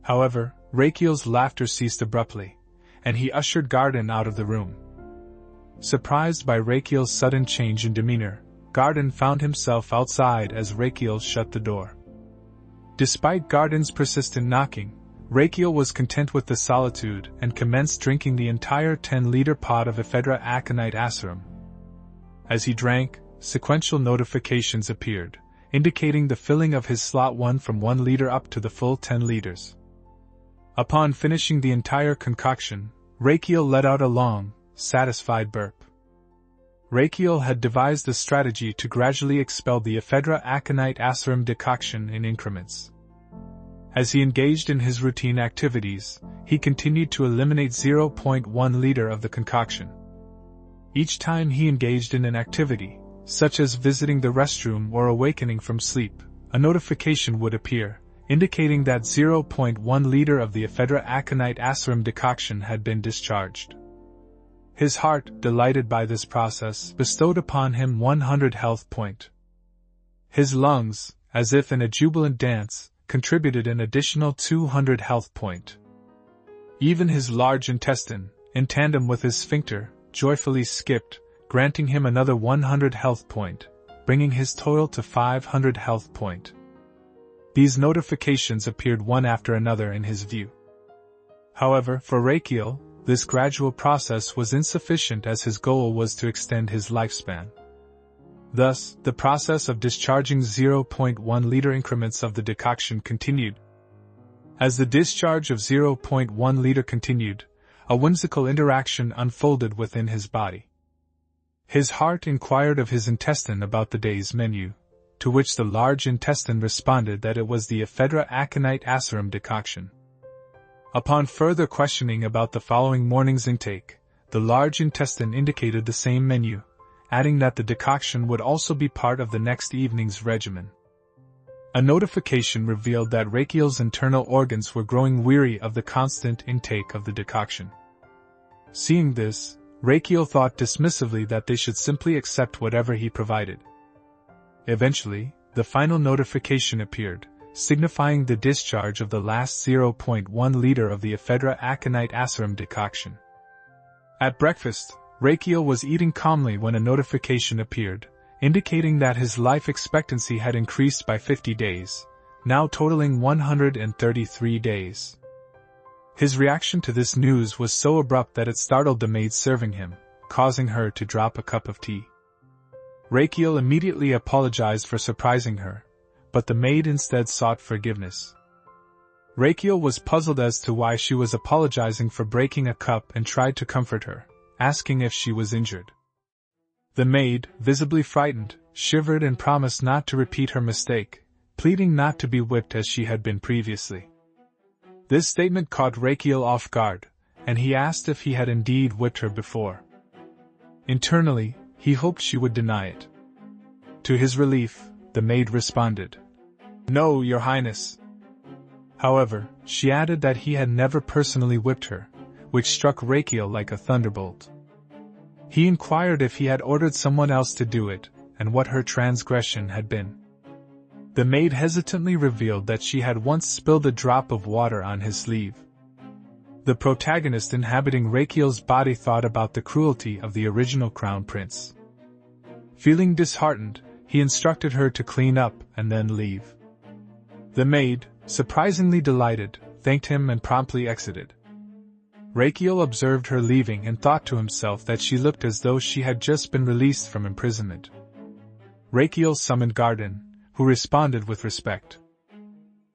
However, Rakiel's laughter ceased abruptly, and he ushered Garden out of the room. Surprised by Rakiel's sudden change in demeanor, Garden found himself outside as Rakiel shut the door. Despite Garden's persistent knocking, Rakiel was content with the solitude and commenced drinking the entire 10-liter pot of ephedra aconite acerum. As he drank, sequential notifications appeared, indicating the filling of his slot 1 from 1 liter up to the full 10 liters. Upon finishing the entire concoction, Rakiel let out a long, satisfied burp. Rakiel had devised a strategy to gradually expel the ephedra aconite acerum decoction in increments. As he engaged in his routine activities, he continued to eliminate 0.1 liter of the concoction. Each time he engaged in an activity, such as visiting the restroom or awakening from sleep, a notification would appear, indicating that 0.1 liter of the ephedra aconite acerum decoction had been discharged. His heart, delighted by this process, bestowed upon him 100 health point. His lungs, as if in a jubilant dance, contributed an additional 200 health point. Even his large intestine, in tandem with his sphincter, joyfully skipped, granting him another 100 health point, bringing his total to 500 health point. These notifications appeared one after another in his view. However, for Rakiel, this gradual process was insufficient as his goal was to extend his lifespan. Thus, the process of discharging 0.1 liter increments of the decoction continued. As the discharge of 0.1 liter continued, a whimsical interaction unfolded within his body. His heart inquired of his intestine about the day's menu, to which the large intestine responded that it was the ephedra aconite acerum decoction. Upon further questioning about the following morning's intake, the large intestine indicated the same menu, adding that the decoction would also be part of the next evening's regimen. A notification revealed that Rakiel's internal organs were growing weary of the constant intake of the decoction. Seeing this, Rakiel thought dismissively that they should simply accept whatever he provided. Eventually, the final notification appeared, signifying the discharge of the last 0.1 liter of the ephedra aconite acerum decoction. At breakfast, Rakiel was eating calmly when a notification appeared, indicating that his life expectancy had increased by 50 days, now totaling 133 days. His reaction to this news was so abrupt that it startled the maid serving him, causing her to drop a cup of tea. Rakiel immediately apologized for surprising her, but the maid instead sought forgiveness. Rakiel was puzzled as to why she was apologizing for breaking a cup and tried to comfort her, asking if she was injured. The maid, visibly frightened, shivered and promised not to repeat her mistake, pleading not to be whipped as she had been previously. This statement caught Rakiel off guard, and he asked if he had indeed whipped her before. Internally, he hoped she would deny it. To his relief, the maid responded, "No, Your Highness." However, she added that he had never personally whipped her, which struck Rakiel like a thunderbolt. He inquired if he had ordered someone else to do it, and what her transgression had been. The maid hesitantly revealed that she had once spilled a drop of water on his sleeve. The protagonist inhabiting Rakiel's body thought about the cruelty of the original crown prince. Feeling disheartened, he instructed her to clean up and then leave. The maid, surprisingly delighted, thanked him and promptly exited. Rakiel observed her leaving and thought to himself that she looked as though she had just been released from imprisonment. Rakiel summoned Garden, who responded with respect.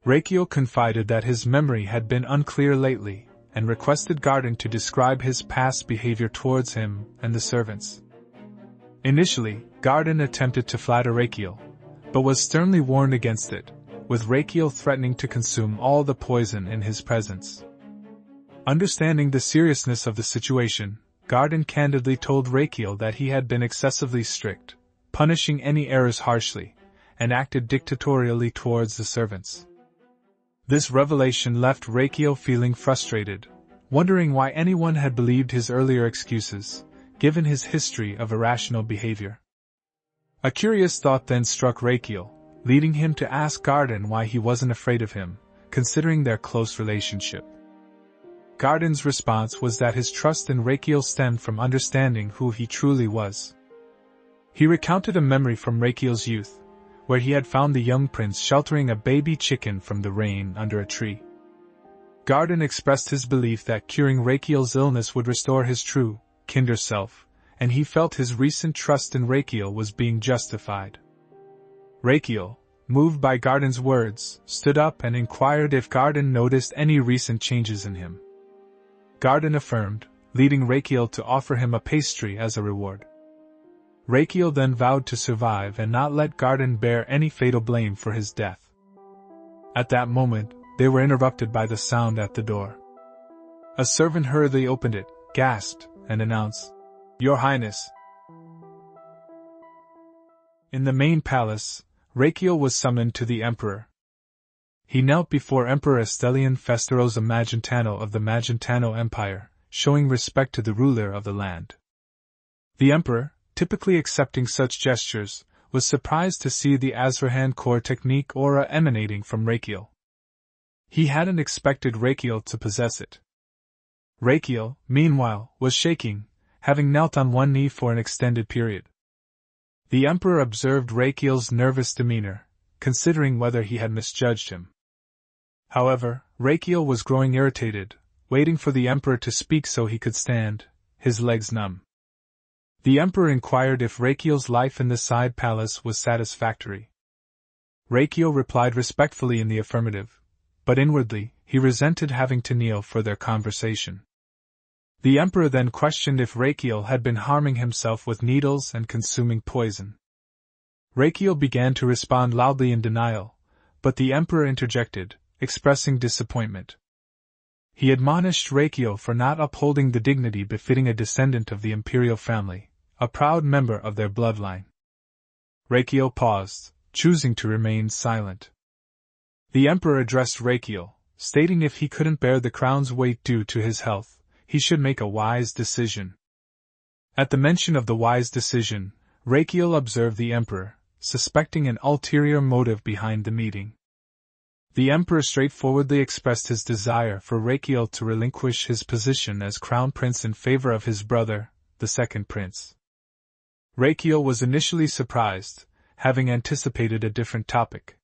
Rakiel confided that his memory had been unclear lately, and requested Garden to describe his past behavior towards him and the servants. Initially, Garden attempted to flatter Rakiel, but was sternly warned against it, with Rakiel threatening to consume all the poison in his presence. Understanding the seriousness of the situation, Garden candidly told Rakiel that he had been excessively strict, punishing any errors harshly, and acted dictatorially towards the servants. This revelation left Rakiel feeling frustrated, wondering why anyone had believed his earlier excuses, given his history of irrational behavior. A curious thought then struck Rakiel, leading him to ask Garden why he wasn't afraid of him, considering their close relationship. Garden's response was that his trust in Rakiel stemmed from understanding who he truly was. He recounted a memory from Rakiel's youth, where he had found the young prince sheltering a baby chicken from the rain under a tree. Garden expressed his belief that curing Rakiel's illness would restore his true, kinder self, and he felt his recent trust in Rakiel was being justified. Rakiel, moved by Garden's words, stood up and inquired if Garden noticed any recent changes in him. Garden affirmed, leading Rakiel to offer him a pastry as a reward. Rakiel then vowed to survive and not let Garden bear any fatal blame for his death. At that moment, they were interrupted by the sound at the door. A servant hurriedly opened it, gasped, and announced, "Your Highness." In the main palace, Rakiel was summoned to the Emperor. He knelt before Emperor Estelian Festerosa Magentano of the Magentano Empire, showing respect to the ruler of the land. The Emperor, typically accepting such gestures, was surprised to see the Azrahan core technique aura emanating from Rakiel. He hadn't expected Rakiel to possess it. Rakiel, meanwhile, was shaking, having knelt on one knee for an extended period. The Emperor observed Rakiel's nervous demeanor, considering whether he had misjudged him. However, Rakiel was growing irritated, waiting for the Emperor to speak so he could stand, his legs numb. The Emperor inquired if Rakiel's life in the side palace was satisfactory. Rakiel replied respectfully in the affirmative, but inwardly, he resented having to kneel for their conversation. The Emperor then questioned if Rakiel had been harming himself with needles and consuming poison. Rakiel began to respond loudly in denial, but the Emperor interjected, expressing disappointment. He admonished Rakiel for not upholding the dignity befitting a descendant of the imperial family, a proud member of their bloodline. Rakiel paused, choosing to remain silent. The Emperor addressed Rakiel, stating if he couldn't bear the crown's weight due to his health, he should make a wise decision. At the mention of the wise decision, Rakiel observed the Emperor, suspecting an ulterior motive behind the meeting. The Emperor straightforwardly expressed his desire for Rakiel to relinquish his position as crown prince in favor of his brother, the second prince. Rakiel was initially surprised, having anticipated a different topic.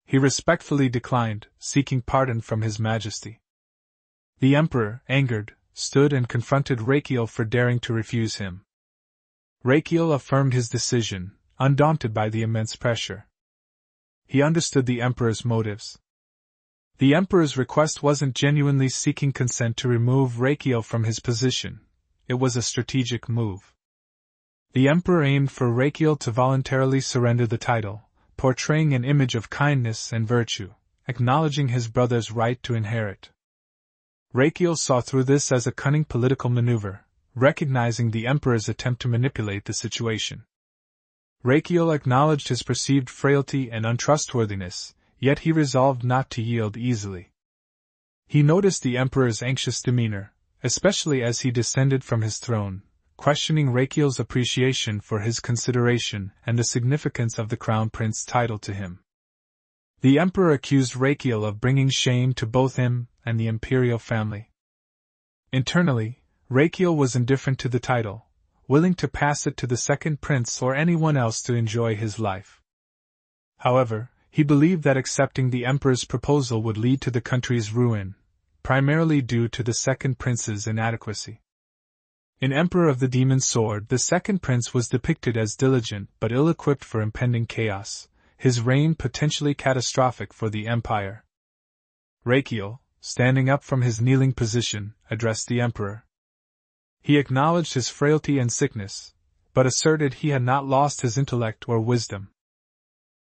He respectfully declined, seeking pardon from His Majesty. The Emperor, angered, stood and confronted Rakiel for daring to refuse him. Rakiel affirmed his decision, undaunted by the immense pressure. He understood the Emperor's motives. The Emperor's request wasn't genuinely seeking consent to remove Rakiel from his position, it was a strategic move. The Emperor aimed for Rakiel to voluntarily surrender the title, portraying an image of kindness and virtue, acknowledging his brother's right to inherit. Rakiel saw through this as a cunning political maneuver, recognizing the Emperor's attempt to manipulate the situation. Rakiel acknowledged his perceived frailty and untrustworthiness, yet he resolved not to yield easily. He noticed the Emperor's anxious demeanor, especially as he descended from his throne, questioning Rakiel's appreciation for his consideration and the significance of the Crown Prince title to him. The Emperor accused Rakiel of bringing shame to both him and the imperial family. Internally, Rakiel was indifferent to the title, willing to pass it to the second prince or anyone else to enjoy his life. However, He believed that accepting the emperor's proposal would lead to the country's ruin, primarily due to the second prince's inadequacy. In Emperor of the Demon Sword, the second prince was depicted as diligent but ill-equipped for impending chaos, his reign potentially catastrophic for the empire. Rakiel, standing up from his kneeling position, addressed the emperor. He acknowledged his frailty and sickness, but asserted he had not lost his intellect or wisdom.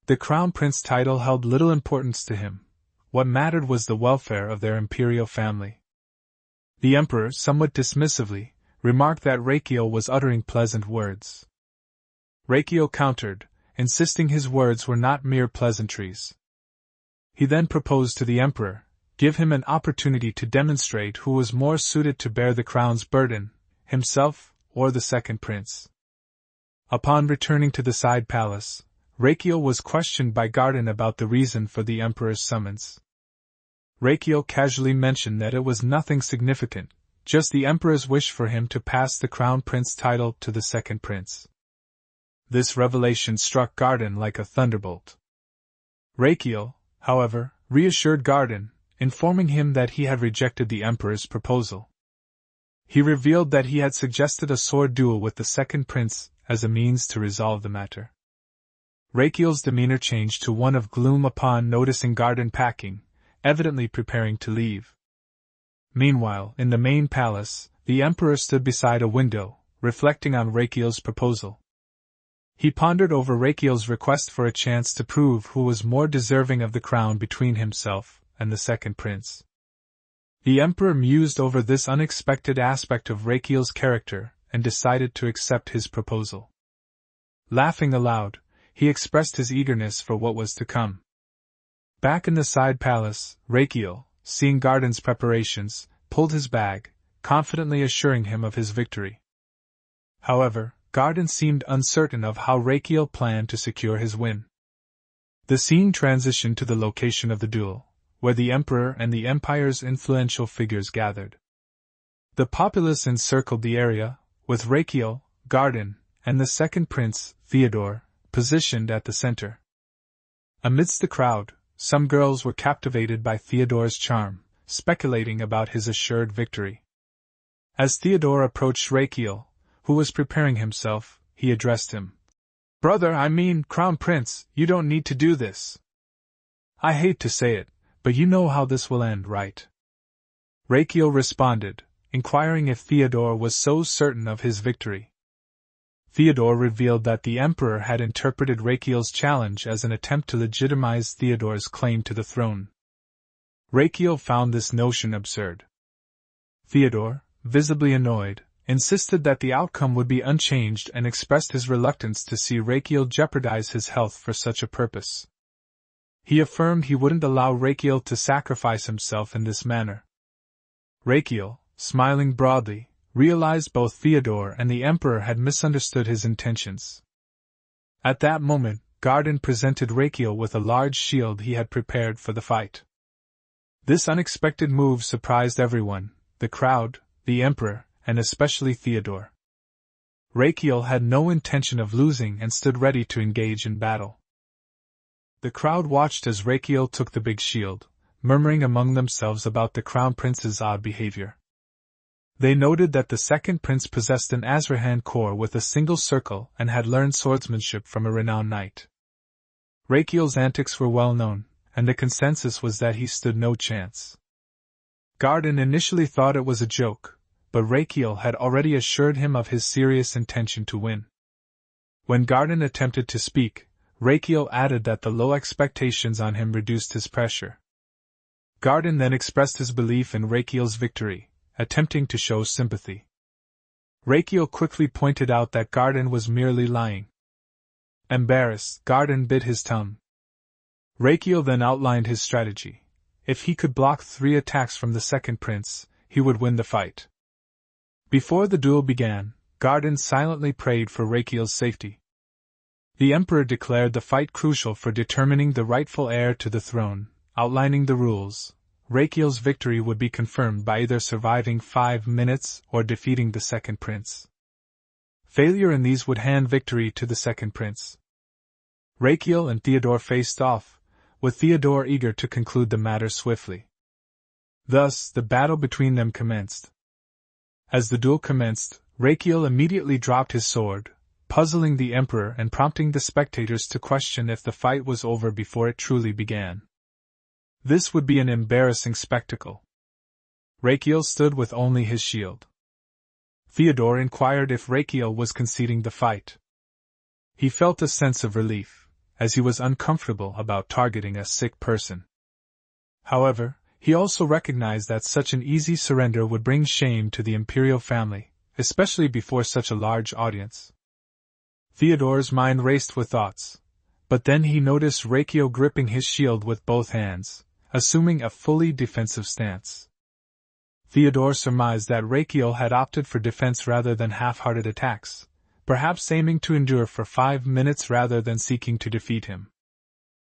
The crown prince title held little importance to him. What mattered was the welfare of their imperial family. The emperor, somewhat dismissively, remarked that Rakiel was uttering pleasant words. Rakiel countered, insisting his words were not mere pleasantries. He then proposed to the emperor, give him an opportunity to demonstrate who was more suited to bear the crown's burden, himself or the second prince. Upon returning to the side palace, Rakiel was questioned by Garden about the reason for the emperor's summons. Rakiel casually mentioned that it was nothing significant, just the emperor's wish for him to pass the crown prince title to the second prince. This revelation struck Garden like a thunderbolt. Rakiel, however, reassured Garden, informing him that he had rejected the emperor's proposal. He revealed that he had suggested a sword duel with the second prince as a means to resolve the matter. Rakiel's demeanor changed to one of gloom upon noticing Garden packing, evidently preparing to leave. Meanwhile, in the main palace, the emperor stood beside a window, reflecting on Rakiel's proposal. He pondered over Rakiel's request for a chance to prove who was more deserving of the crown between himself and the second prince. The emperor mused over this unexpected aspect of Rakiel's character and decided to accept his proposal. Laughing aloud, he expressed his eagerness for what was to come. Back in the side palace, Rakiel, seeing Garden's preparations, pulled his bag, confidently assuring him of his victory. However, Garden seemed uncertain of how Rakiel planned to secure his win. The scene transitioned to the location of the duel, where the emperor and the empire's influential figures gathered. The populace encircled the area, with Rakiel, Garden, and the second prince, Theodore, positioned at the center. Amidst the crowd, some girls were captivated by Theodore's charm, speculating about his assured victory. As Theodore approached Rakiel, who was preparing himself, he addressed him. "Brother, Crown Prince, you don't need to do this. I hate to say it, but you know how this will end, right?" Rakiel responded, inquiring if Theodore was so certain of his victory. Theodore revealed that the emperor had interpreted Rakiel's challenge as an attempt to legitimize Theodore's claim to the throne. Rakiel found this notion absurd. Theodore, visibly annoyed, insisted that the outcome would be unchanged and expressed his reluctance to see Rakiel jeopardize his health for such a purpose. He affirmed he wouldn't allow Rakiel to sacrifice himself in this manner. Rakiel, smiling broadly, realized both Theodore and the emperor had misunderstood his intentions. At that moment, Garden presented Rakiel with a large shield he had prepared for the fight. This unexpected move surprised everyone, the crowd, the emperor, and especially Theodore. Rakiel had no intention of losing and stood ready to engage in battle. The crowd watched as Rakiel took the big shield, murmuring among themselves about the crown prince's odd behavior. They noted that the second prince possessed an Azrahan core with a single circle and had learned swordsmanship from a renowned knight. Rakiel's antics were well known, and the consensus was that he stood no chance. Garden initially thought it was a joke, but Rakiel had already assured him of his serious intention to win. When Garden attempted to speak, Rakiel added that the low expectations on him reduced his pressure. Garden then expressed his belief in Rakiel's victory, attempting to show sympathy. Rakiel quickly pointed out that Garden was merely lying. Embarrassed, Garden bit his tongue. Rakiel then outlined his strategy. If he could block 3 attacks from the second prince, he would win the fight. Before the duel began, Garden silently prayed for Rakiel's safety. The emperor declared the fight crucial for determining the rightful heir to the throne, outlining the rules. Rakiel's victory would be confirmed by either surviving 5 minutes or defeating the second prince. Failure in these would hand victory to the second prince. Rakiel and Theodore faced off, with Theodore eager to conclude the matter swiftly. Thus, the battle between them commenced. As the duel commenced, Rachiel immediately dropped his sword, puzzling the Emperor and prompting the spectators to question if the fight was over before it truly began. This would be an embarrassing spectacle. Rachiel stood with only his shield. Theodore inquired if Rachiel was conceding the fight. He felt a sense of relief, as he was uncomfortable about targeting a sick person. However, he also recognized that such an easy surrender would bring shame to the imperial family, especially before such a large audience. Theodore's mind raced with thoughts, but then he noticed Rachiel gripping his shield with both hands, assuming a fully defensive stance. Theodore surmised that Rachiel had opted for defense rather than half-hearted attacks, perhaps aiming to endure for 5 minutes rather than seeking to defeat him.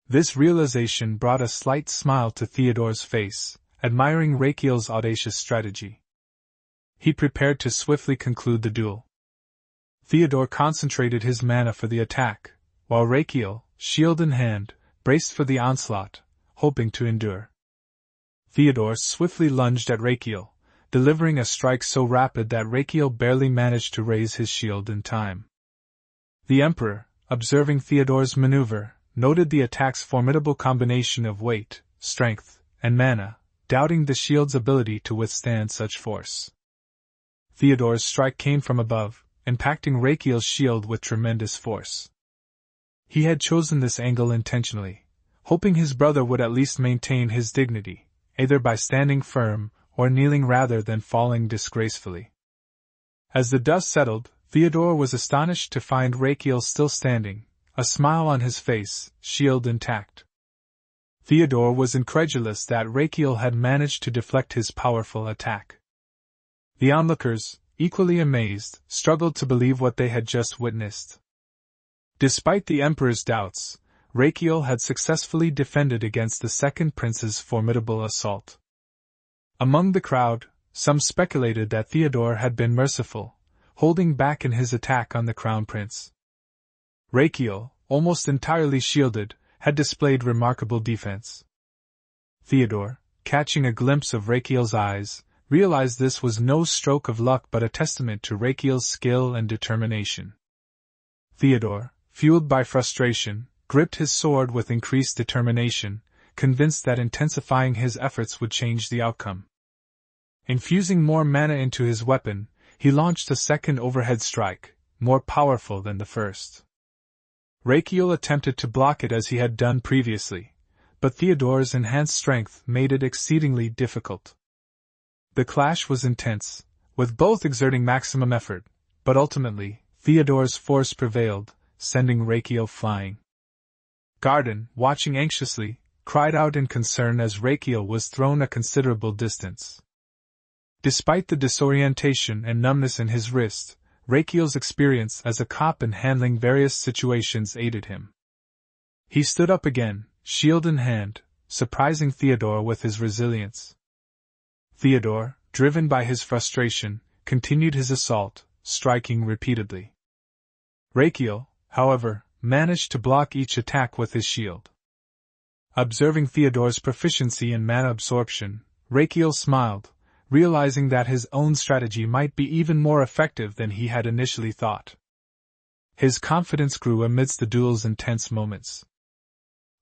This realization brought a slight smile to Theodore's face, admiring Rachiel's audacious strategy. He prepared to swiftly conclude the duel. Theodore concentrated his mana for the attack, while Rachiel, shield in hand, braced for the onslaught, hoping to endure. Theodore swiftly lunged at Rachiel, delivering a strike so rapid that Rachiel barely managed to raise his shield in time. The Emperor, observing Theodore's maneuver, noted the attack's formidable combination of weight, strength, and mana, doubting the shield's ability to withstand such force. Theodore's strike came from above, impacting Rachiel's shield with tremendous force. He had chosen this angle intentionally, hoping his brother would at least maintain his dignity, either by standing firm or kneeling rather than falling disgracefully. As the dust settled, Theodore was astonished to find Rachiel still standing, a smile on his face, shield intact. Theodore was incredulous that Rachiel had managed to deflect his powerful attack. The onlookers, equally amazed, struggled to believe what they had just witnessed. Despite the Emperor's doubts, Rachiel had successfully defended against the Second Prince's formidable assault. Among the crowd, some speculated that Theodore had been merciful, holding back in his attack on the Crown Prince. Rachiel, almost entirely shielded, had displayed remarkable defense. Theodore, catching a glimpse of Rachiel's eyes, realized this was no stroke of luck but a testament to Rachiel's skill and determination. Theodore, fueled by frustration, gripped his sword with increased determination, convinced that intensifying his efforts would change the outcome. Infusing more mana into his weapon, he launched a second overhead strike, more powerful than the first. Rachiel attempted to block it as he had done previously, but Theodore's enhanced strength made it exceedingly difficult. The clash was intense, with both exerting maximum effort, but ultimately, Theodore's force prevailed, sending Rachiel flying. Garden, watching anxiously, cried out in concern as Rachiel was thrown a considerable distance. Despite the disorientation and numbness in his wrist, Rachiel's experience as a cop in handling various situations aided him. He stood up again, shield in hand, surprising Theodore with his resilience. Theodore, driven by his frustration, continued his assault, striking repeatedly. Rachiel, however, managed to block each attack with his shield. Observing Theodore's proficiency in mana absorption, Rachiel smiled, realizing that his own strategy might be even more effective than he had initially thought. His confidence grew amidst the duel's intense moments.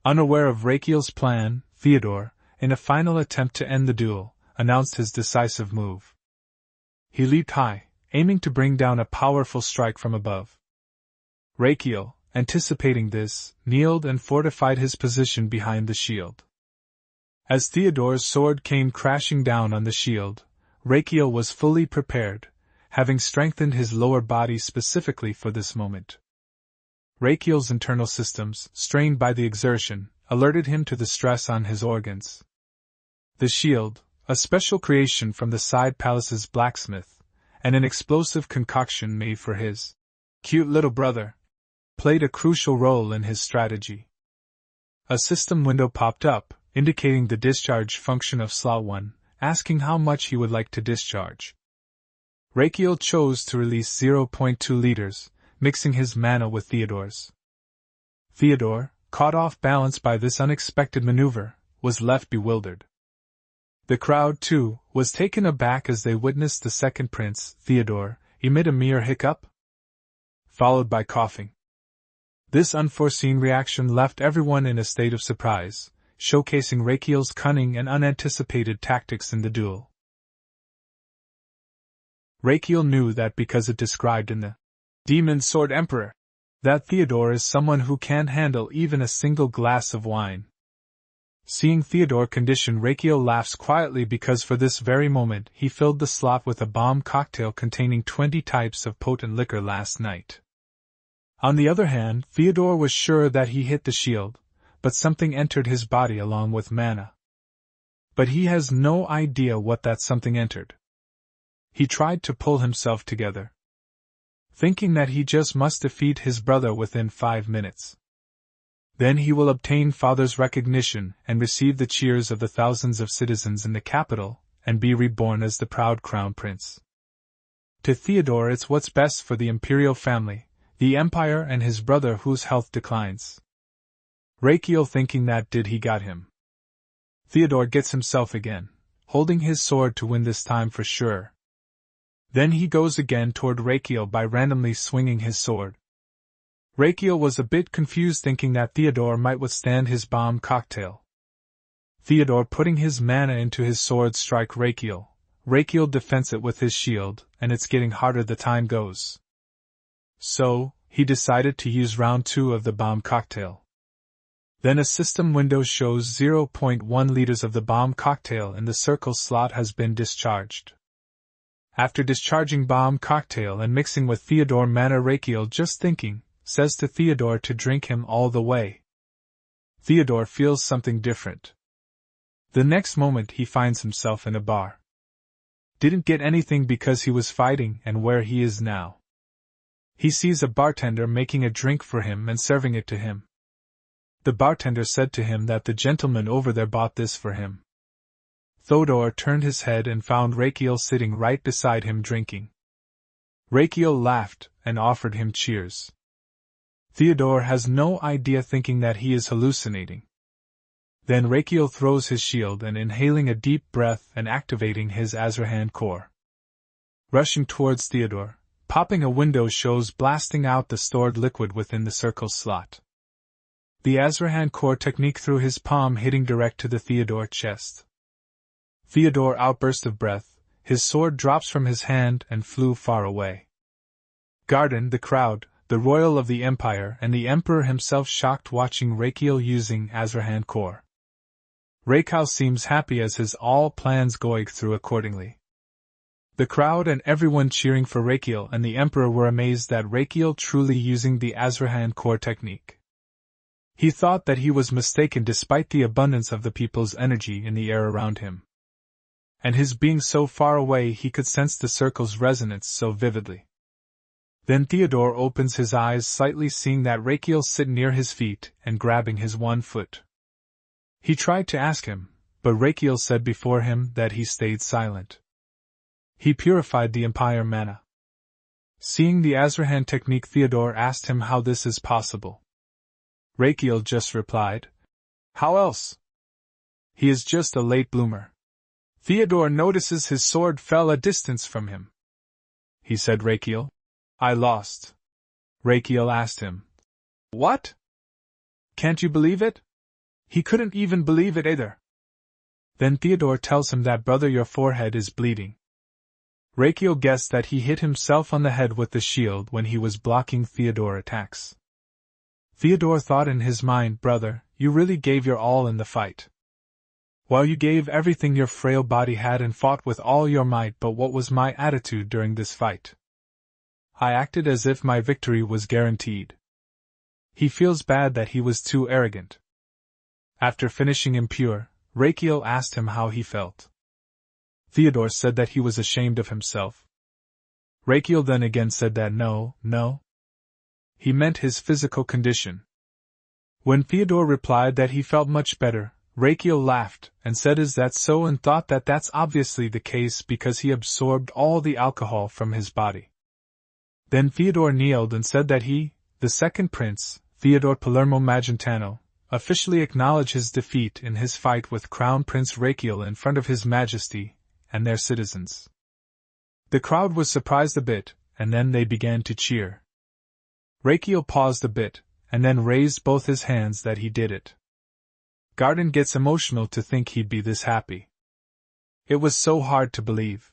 Unaware of Rachiel's plan, Theodore, in a final attempt to end the duel, announced his decisive move. He leaped high, aiming to bring down a powerful strike from above. Rachiel, anticipating this, kneeled and fortified his position behind the shield. As Theodore's sword came crashing down on the shield, Rachiel was fully prepared, having strengthened his lower body specifically for this moment. Rachiel's internal systems, strained by the exertion, alerted him to the stress on his organs. The shield, a special creation from the side palace's blacksmith, and an explosive concoction made for his cute little brother, played a crucial role in his strategy. A system window popped up, indicating the discharge function of slot 1, asking how much he would like to discharge. Rachiel chose to release 0.2 liters, mixing his mana with Theodore's. Theodore, caught off balance by this unexpected maneuver, was left bewildered. The crowd, too, was taken aback as they witnessed the second prince, Theodore, emit a mere hiccup, followed by coughing. This unforeseen reaction left everyone in a state of surprise, showcasing Rakiel's cunning and unanticipated tactics in the duel. Rakiel knew that because it described in the Demon Sword Emperor that Theodore is someone who can't handle even a single glass of wine. Seeing Theodore condition, Rakiel laughs quietly because for this very moment he filled the slot with a bomb cocktail containing 20 types of potent liquor last night. On the other hand, Theodore was sure that he hit the shield, but something entered his body along with mana. But he has no idea what that something entered. He tried to pull himself together, thinking that he just must defeat his brother within 5 minutes. Then he will obtain father's recognition and receive the cheers of the thousands of citizens in the capital, and be reborn as the proud crown prince. To Theodore, it's what's best for the imperial family, the empire, and his brother whose health declines. Rakiel thinking that he got him. Theodore gets himself again, holding his sword to win this time for sure. Then he goes again toward Rakiel by randomly swinging his sword. Rakiel was a bit confused, thinking that Theodore might withstand his bomb cocktail. Theodore putting his mana into his sword strike Rakiel. Rakiel defends it with his shield, and it's getting harder the time goes. So, he decided to use round 2 of the bomb cocktail. Then a system window shows 0.1 liters of the bomb cocktail in the circle slot has been discharged. After discharging bomb cocktail and mixing with Theodore mana, Rakiel, just thinking, says to Theodore to drink him all the way. Theodore feels something different. The next moment he finds himself in a bar. Didn't get anything because he was fighting, and where he is now. He sees a bartender making a drink for him and serving it to him. The bartender said to him that the gentleman over there bought this for him. Theodore turned his head and found Rakiel sitting right beside him drinking. Rakiel laughed and offered him cheers. Theodore has no idea, thinking that he is hallucinating. Then Rakiel throws his shield and, inhaling a deep breath and activating his Azrahan core, rushing towards Theodore, popping a window shows blasting out the stored liquid within the circle slot. The Azrahan core technique through his palm, hitting direct to the Theodore chest. Theodore outburst of breath, his sword drops from his hand and flew far away. Garden, the crowd, the royal of the empire, and the emperor himself shocked, watching Rakiel using Azrahan core. Rakiel seems happy as his all plans go through accordingly. The crowd and everyone cheering for Rakiel and the emperor were amazed that Rakiel truly using the Azrahan core technique. He thought that he was mistaken despite the abundance of the people's energy in the air around him. And his being so far away, he could sense the circle's resonance so vividly. Then Theodore opens his eyes slightly, seeing that Rakiel sit near his feet and grabbing his one foot. He tried to ask him, but Rakiel said before him that he stayed silent. He purified the empire mana. Seeing the Azrahan technique, Theodore asked him how this is possible. Rakiel just replied, "How else? He is just a late bloomer." Theodore notices his sword fell a distance from him. He said, "Rakiel, I lost." Rakiel asked him, "What? Can't you believe it?" He couldn't even believe it either. Then Theodore tells him that, "Brother, your forehead is bleeding." Rakiel guessed that he hit himself on the head with the shield when he was blocking Theodore attacks. Theodore thought in his mind, "Brother, you really gave your all in the fight. Well, you gave everything your frail body had and fought with all your might, but what was my attitude during this fight? I acted as if my victory was guaranteed." He feels bad that he was too arrogant. After finishing impure, Rakiel asked him how he felt. Theodore said that he was ashamed of himself. Rakiel then again said that no. He meant his physical condition. When Theodore replied that he felt much better, Rakiel laughed and said, "Is that so?" and thought that that's obviously the case because he absorbed all the alcohol from his body. Then Theodore kneeled and said that he, the second prince, Theodore Palermo Magentano, officially acknowledge his defeat in his fight with Crown Prince Rakiel in front of His Majesty and their citizens. The crowd was surprised a bit, and then they began to cheer. Rakiel paused a bit, and then raised both his hands that he did it. Garden gets emotional to think he'd be this happy. It was so hard to believe.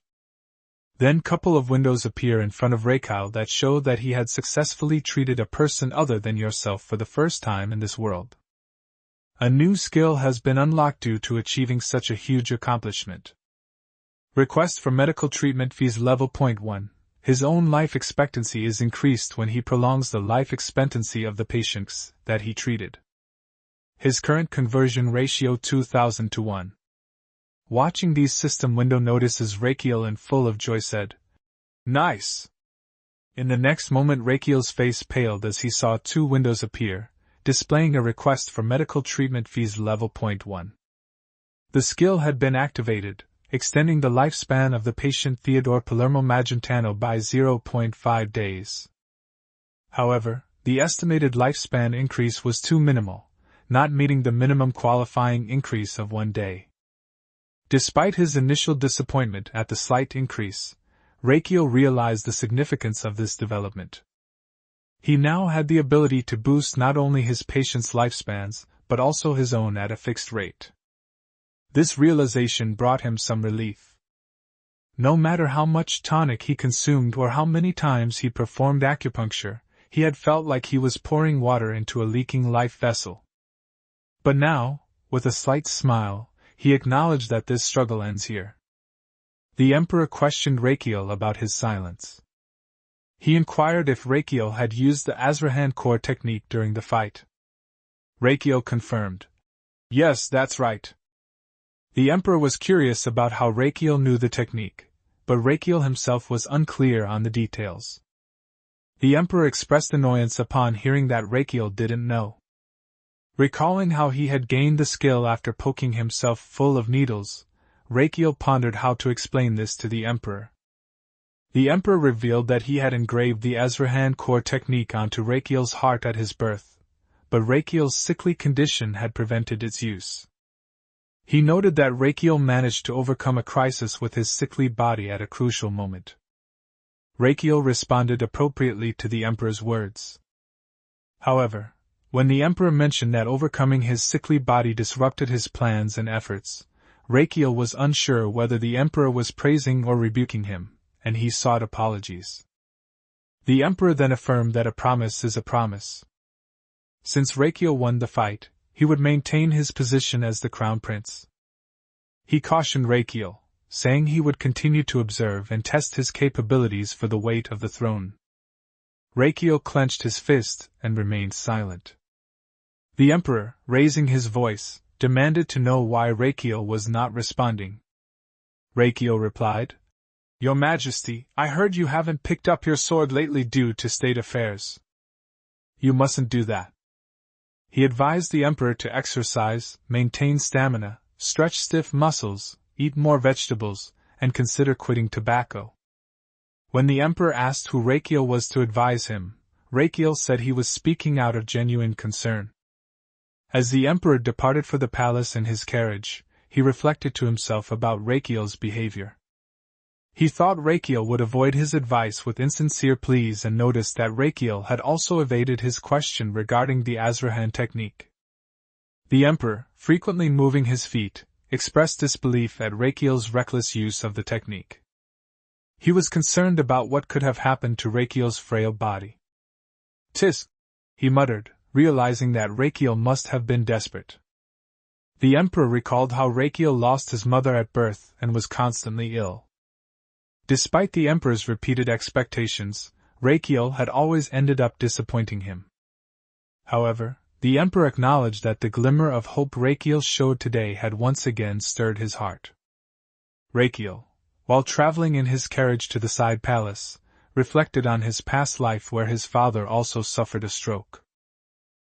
Then couple of windows appear in front of Rakiel that show that he had successfully treated a person other than yourself for the first time in this world. A new skill has been unlocked due to achieving such a huge accomplishment. Request for medical treatment fees level 0.1. His own life expectancy is increased when he prolongs the life expectancy of the patients that he treated. His current conversion ratio 2000 to 1. Watching these system window notices, Rakiel in full of joy said, "Nice!" In the next moment Rakiel's face paled as he saw two windows appear, displaying a request for medical treatment fees level 0.1. The skill had been activated, extending the lifespan of the patient Theodore Palermo Magentano by 0.5 days. However, the estimated lifespan increase was too minimal, not meeting the minimum qualifying increase of 1 day. Despite his initial disappointment at the slight increase, Rakiel realized the significance of this development. He now had the ability to boost not only his patients' lifespans, but also his own at a fixed rate. This realization brought him some relief. No matter how much tonic he consumed or how many times he performed acupuncture, he had felt like he was pouring water into a leaking life vessel. But now, with a slight smile, he acknowledged that this struggle ends here. The Emperor questioned Rakiel about his silence. He inquired if Rakiel had used the Azrahan core technique during the fight. Rakiel confirmed. "Yes, that's right." The Emperor was curious about how Rakiel knew the technique, but Rakiel himself was unclear on the details. The Emperor expressed annoyance upon hearing that Rakiel didn't know. Recalling how he had gained the skill after poking himself full of needles, Rakiel pondered how to explain this to the Emperor. The Emperor revealed that he had engraved the Azrahan core technique onto Rakiel's heart at his birth, but Rakiel's sickly condition had prevented its use. He noted that Rakiel managed to overcome a crisis with his sickly body at a crucial moment. Rakiel responded appropriately to the Emperor's words. However, when the Emperor mentioned that overcoming his sickly body disrupted his plans and efforts, Rakiel was unsure whether the Emperor was praising or rebuking him, and he sought apologies. The Emperor then affirmed that a promise is a promise. Since Rakiel won the fight, he would maintain his position as the Crown Prince. He cautioned Rakiel, saying he would continue to observe and test his capabilities for the weight of the throne. Rakiel clenched his fist and remained silent. The Emperor, raising his voice, demanded to know why Rakiel was not responding. Rakiel replied, "Your Majesty, I heard you haven't picked up your sword lately due to state affairs. You mustn't do that." He advised the Emperor to exercise, maintain stamina, stretch stiff muscles, eat more vegetables, and consider quitting tobacco. When the Emperor asked who Rakiel was to advise him, Rakiel said he was speaking out of genuine concern. As the Emperor departed for the palace in his carriage, he reflected to himself about Rakiel's behavior. He thought Rakiel would avoid his advice with insincere pleas and noticed that Rakiel had also evaded his question regarding the Azrahan technique. The Emperor, frequently moving his feet, expressed disbelief at Rakiel's reckless use of the technique. He was concerned about what could have happened to Rakiel's frail body. "Tisk," he muttered, realizing that Rakiel must have been desperate. The Emperor recalled how Rakiel lost his mother at birth and was constantly ill. Despite the Emperor's repeated expectations, Rakiel had always ended up disappointing him. However, the Emperor acknowledged that the glimmer of hope Rakiel showed today had once again stirred his heart. Rakiel, while traveling in his carriage to the side palace, reflected on his past life where his father also suffered a stroke.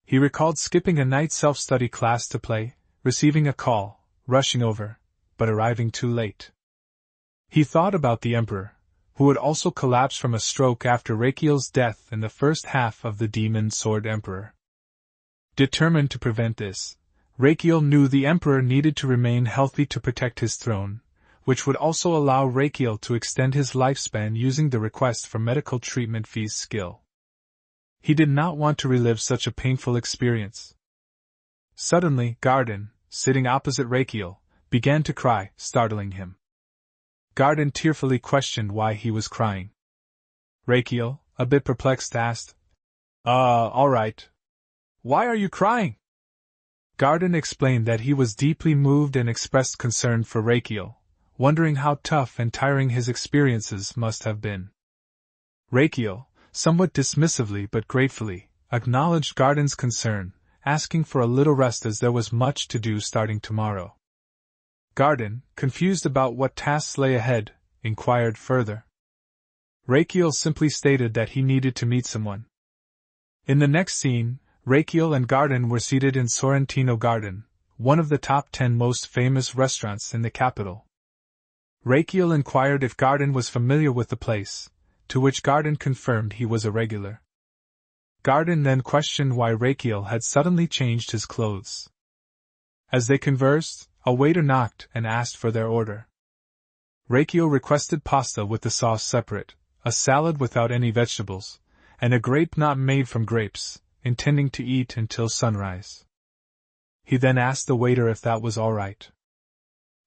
He recalled skipping a night self-study class to play, receiving a call, rushing over, but arriving too late. He thought about the Emperor, who would also collapse from a stroke after Rakiel's death in the first half of the Demon Sword Emperor. Determined to prevent this, Rakiel knew the Emperor needed to remain healthy to protect his throne, which would also allow Rakiel to extend his lifespan using the request for medical treatment fees skill. He did not want to relive such a painful experience. Suddenly, Garden, sitting opposite Rakiel, began to cry, startling him. Garden tearfully questioned why he was crying. Rakiel, a bit perplexed, asked, all right. Why are you crying? Garden explained that he was deeply moved and expressed concern for Rakiel, wondering how tough and tiring his experiences must have been. Rakiel, somewhat dismissively but gratefully, acknowledged Garden's concern, asking for a little rest as there was much to do starting tomorrow. Garden, confused about what tasks lay ahead, inquired further. Rakiel simply stated that he needed to meet someone. In the next scene, Rakiel and Garden were seated in Sorrentino Garden, one of the top 10 most famous restaurants in the capital. Rakiel inquired if Garden was familiar with the place, to which Garden confirmed he was a regular. Garden then questioned why Rakiel had suddenly changed his clothes. As they conversed, a waiter knocked and asked for their order. Rakiel requested pasta with the sauce separate, a salad without any vegetables, and a grape not made from grapes, intending to eat until sunrise. He then asked the waiter if that was all right.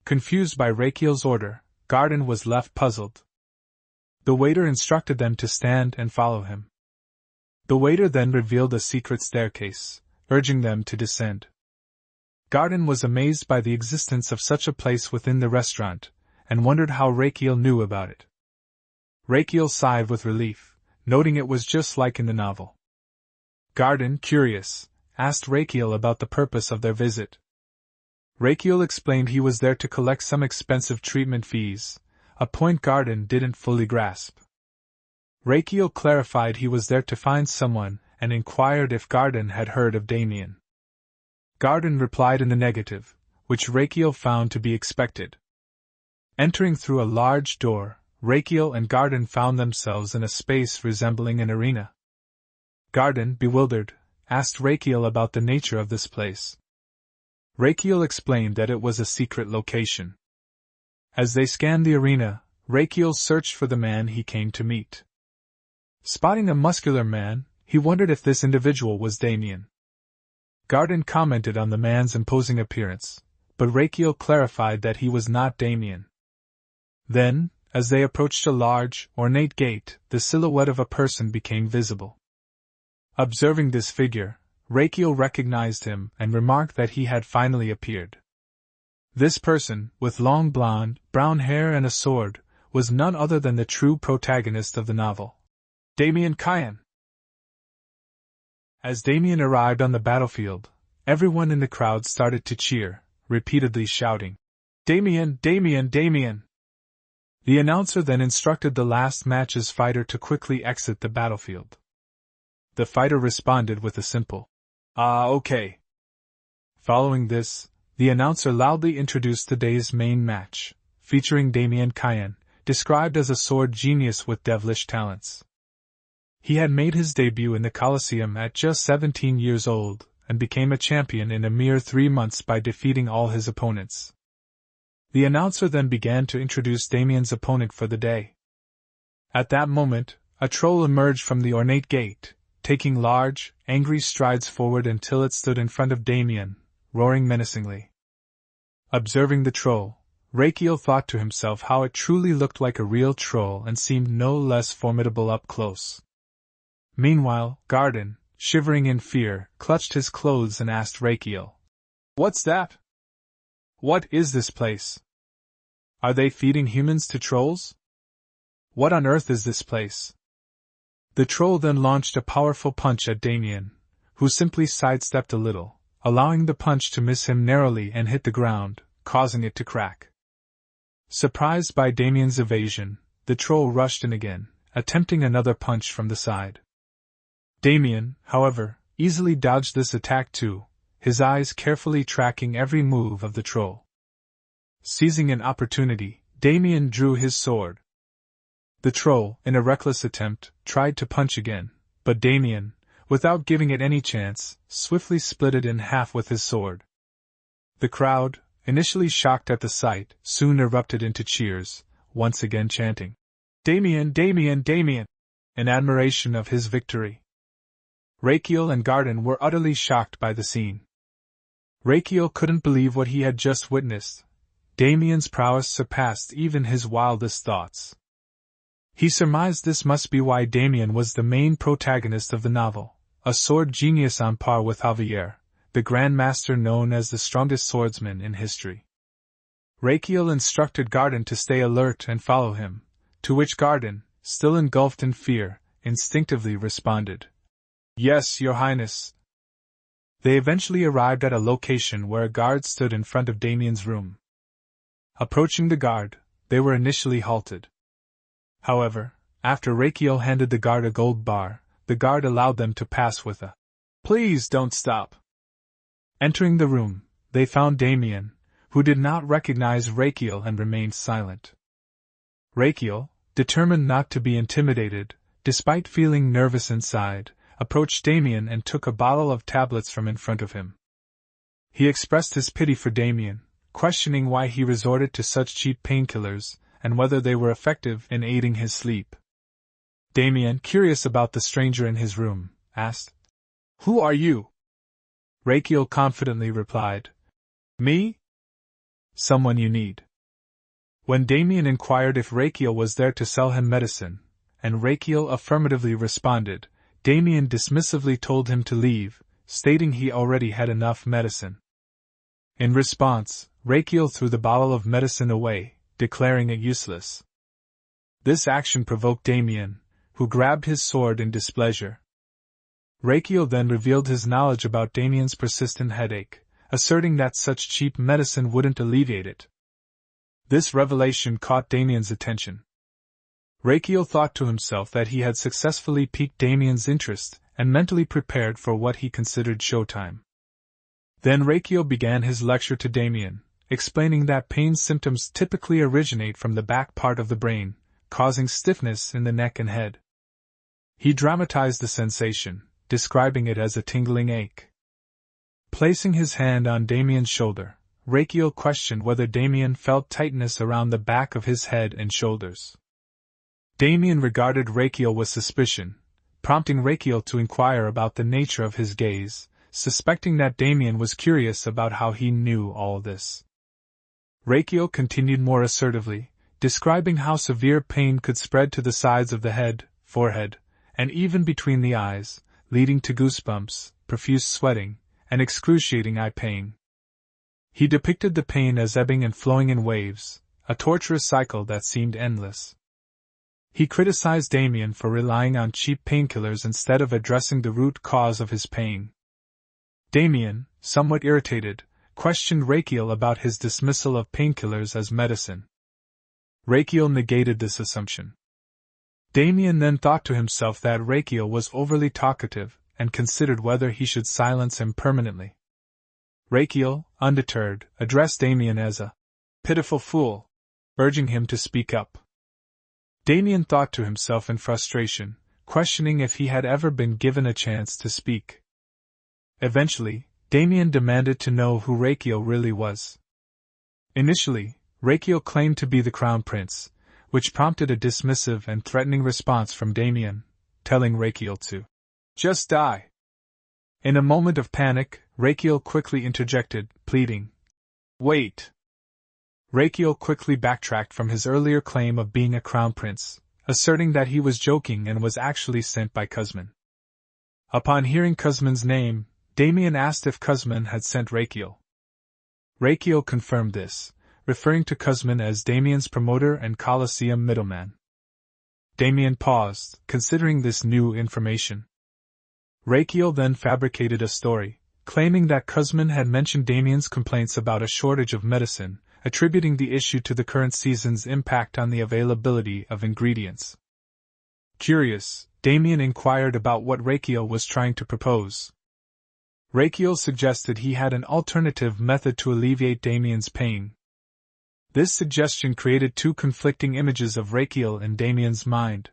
Confused by Rakiel's order, Garden was left puzzled. The waiter instructed them to stand and follow him. The waiter then revealed a secret staircase, urging them to descend. Garden was amazed by the existence of such a place within the restaurant, and wondered how Rakiel knew about it. Rakiel sighed with relief, noting it was just like in the novel. Garden, curious, asked Rakiel about the purpose of their visit. Rakiel explained he was there to collect some expensive treatment fees, a point Garden didn't fully grasp. Rakiel clarified he was there to find someone and inquired if Garden had heard of Damien. Garden replied in the negative, which Rakiel found to be expected. Entering through a large door, Rakiel and Garden found themselves in a space resembling an arena. Garden, bewildered, asked Rakiel about the nature of this place. Rakiel explained that it was a secret location. As they scanned the arena, Rakiel searched for the man he came to meet. Spotting a muscular man, he wondered if this individual was Damien. Garden commented on the man's imposing appearance, but Rakiel clarified that he was not Damien. Then, as they approached a large, ornate gate, the silhouette of a person became visible. Observing this figure, Rakiel recognized him and remarked that he had finally appeared. This person, with long blonde, brown hair and a sword, was none other than the true protagonist of the novel, Damien Kyan. As Damien arrived on the battlefield, everyone in the crowd started to cheer, repeatedly shouting, "Damien, Damien, Damien!" The announcer then instructed the last match's fighter to quickly exit the battlefield. The fighter responded with a simple, okay. Following this, the announcer loudly introduced today's main match, featuring Damien Kyan, described as a sword genius with devilish talents. He had made his debut in the Colosseum at just 17 years old, and became a champion in a mere 3 months by defeating all his opponents. The announcer then began to introduce Damien's opponent for the day. At that moment, a troll emerged from the ornate gate, taking large, angry strides forward until it stood in front of Damien, roaring menacingly. Observing the troll, Rakiel thought to himself how it truly looked like a real troll and seemed no less formidable up close. Meanwhile, Garden, shivering in fear, clutched his clothes and asked Rakiel, "What's that? What is this place? Are they feeding humans to trolls? What on earth is this place?" The troll then launched a powerful punch at Damien, who simply sidestepped a little, allowing the punch to miss him narrowly and hit the ground, causing it to crack. Surprised by Damien's evasion, the troll rushed in again, attempting another punch from the side. Damien, however, easily dodged this attack too, his eyes carefully tracking every move of the troll. Seizing an opportunity, Damien drew his sword. The troll, in a reckless attempt, tried to punch again, but Damien, without giving it any chance, swiftly split it in half with his sword. The crowd, initially shocked at the sight, soon erupted into cheers, once again chanting, "Damien, Damien, Damien!" in admiration of his victory. Rachiel and Garden were utterly shocked by the scene. Rachiel couldn't believe what he had just witnessed. Damien's prowess surpassed even his wildest thoughts. He surmised this must be why Damien was the main protagonist of the novel, a sword genius on par with Javier, the Grand Master known as the strongest swordsman in history. Rachiel instructed Garden to stay alert and follow him, to which Garden, still engulfed in fear, instinctively responded, "Yes, Your Highness." They eventually arrived at a location where a guard stood in front of Damien's room. Approaching the guard, they were initially halted. However, after Rachiel handed the guard a gold bar, the guard allowed them to pass with a, "Please don't stop." Entering the room, they found Damien, who did not recognize Rachiel and remained silent. Rachiel, determined not to be intimidated, despite feeling nervous inside, approached Damien and took a bottle of tablets from in front of him. He expressed his pity for Damien, questioning why he resorted to such cheap painkillers, and whether they were effective in aiding his sleep. Damien, curious about the stranger in his room, asked, "Who are you?" Rachiel confidently replied, "Me? Someone you need." When Damien inquired if Rachiel was there to sell him medicine, and Rachiel affirmatively responded, Damien dismissively told him to leave, stating he already had enough medicine. In response, Rachiel threw the bottle of medicine away, declaring it useless. This action provoked Damien, who grabbed his sword in displeasure. Rachiel then revealed his knowledge about Damien's persistent headache, asserting that such cheap medicine wouldn't alleviate it. This revelation caught Damien's attention. Rachiel thought to himself that he had successfully piqued Damien's interest and mentally prepared for what he considered showtime. Then Rachiel began his lecture to Damien, explaining that pain symptoms typically originate from the back part of the brain, causing stiffness in the neck and head. He dramatized the sensation, describing it as a tingling ache. Placing his hand on Damien's shoulder, Rachiel questioned whether Damien felt tightness around the back of his head and shoulders. Damien regarded Rachiel with suspicion, prompting Rachiel to inquire about the nature of his gaze, suspecting that Damien was curious about how he knew all this. Rachiel continued more assertively, describing how severe pain could spread to the sides of the head, forehead, and even between the eyes, leading to goosebumps, profuse sweating, and excruciating eye pain. He depicted the pain as ebbing and flowing in waves, a torturous cycle that seemed endless. He criticized Damien for relying on cheap painkillers instead of addressing the root cause of his pain. Damien, somewhat irritated, questioned Rachiel about his dismissal of painkillers as medicine. Rachiel negated this assumption. Damien then thought to himself that Rachiel was overly talkative and considered whether he should silence him permanently. Rachiel, undeterred, addressed Damien as a pitiful fool, urging him to speak up. Damien thought to himself in frustration, questioning if he had ever been given a chance to speak. Eventually, Damien demanded to know who Rachiel really was. Initially, Rachiel claimed to be the Crown Prince, which prompted a dismissive and threatening response from Damien, telling Rachiel to just die. In a moment of panic, Rachiel quickly interjected, pleading, "Wait." Rachiel quickly backtracked from his earlier claim of being a crown prince, asserting that he was joking and was actually sent by Kuzman. Upon hearing Kuzman's name, Damien asked if Kuzman had sent Rachiel. Rachiel confirmed this, referring to Kuzman as Damien's promoter and Colosseum middleman. Damien paused, considering this new information. Rachiel then fabricated a story, claiming that Kuzman had mentioned Damien's complaints about a shortage of medicine, attributing the issue to the current season's impact on the availability of ingredients. Curious, Damien inquired about what Rachiel was trying to propose. Rachiel suggested he had an alternative method to alleviate Damien's pain. This suggestion created two conflicting images of Rachiel in Damien's mind.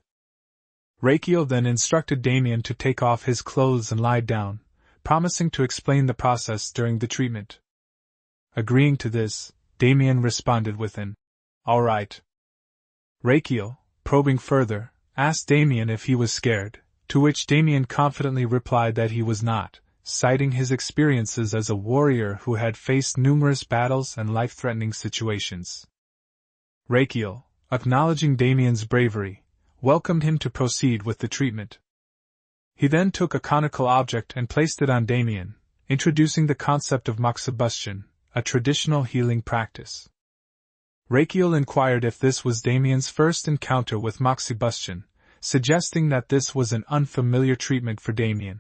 Rakiel then instructed Damien to take off his clothes and lie down, promising to explain the process during the treatment. Agreeing to this, Damien responded with an, "All right." Rakiel, probing further, asked Damien if he was scared, to which Damien confidently replied that he was not, citing his experiences as a warrior who had faced numerous battles and life-threatening situations. Rakiel, acknowledging Damien's bravery, welcomed him to proceed with the treatment. He then took a conical object and placed it on Damien, introducing the concept of moxibustion, a traditional healing practice. Rakiel inquired if this was Damien's first encounter with moxibustion, suggesting that this was an unfamiliar treatment for Damien.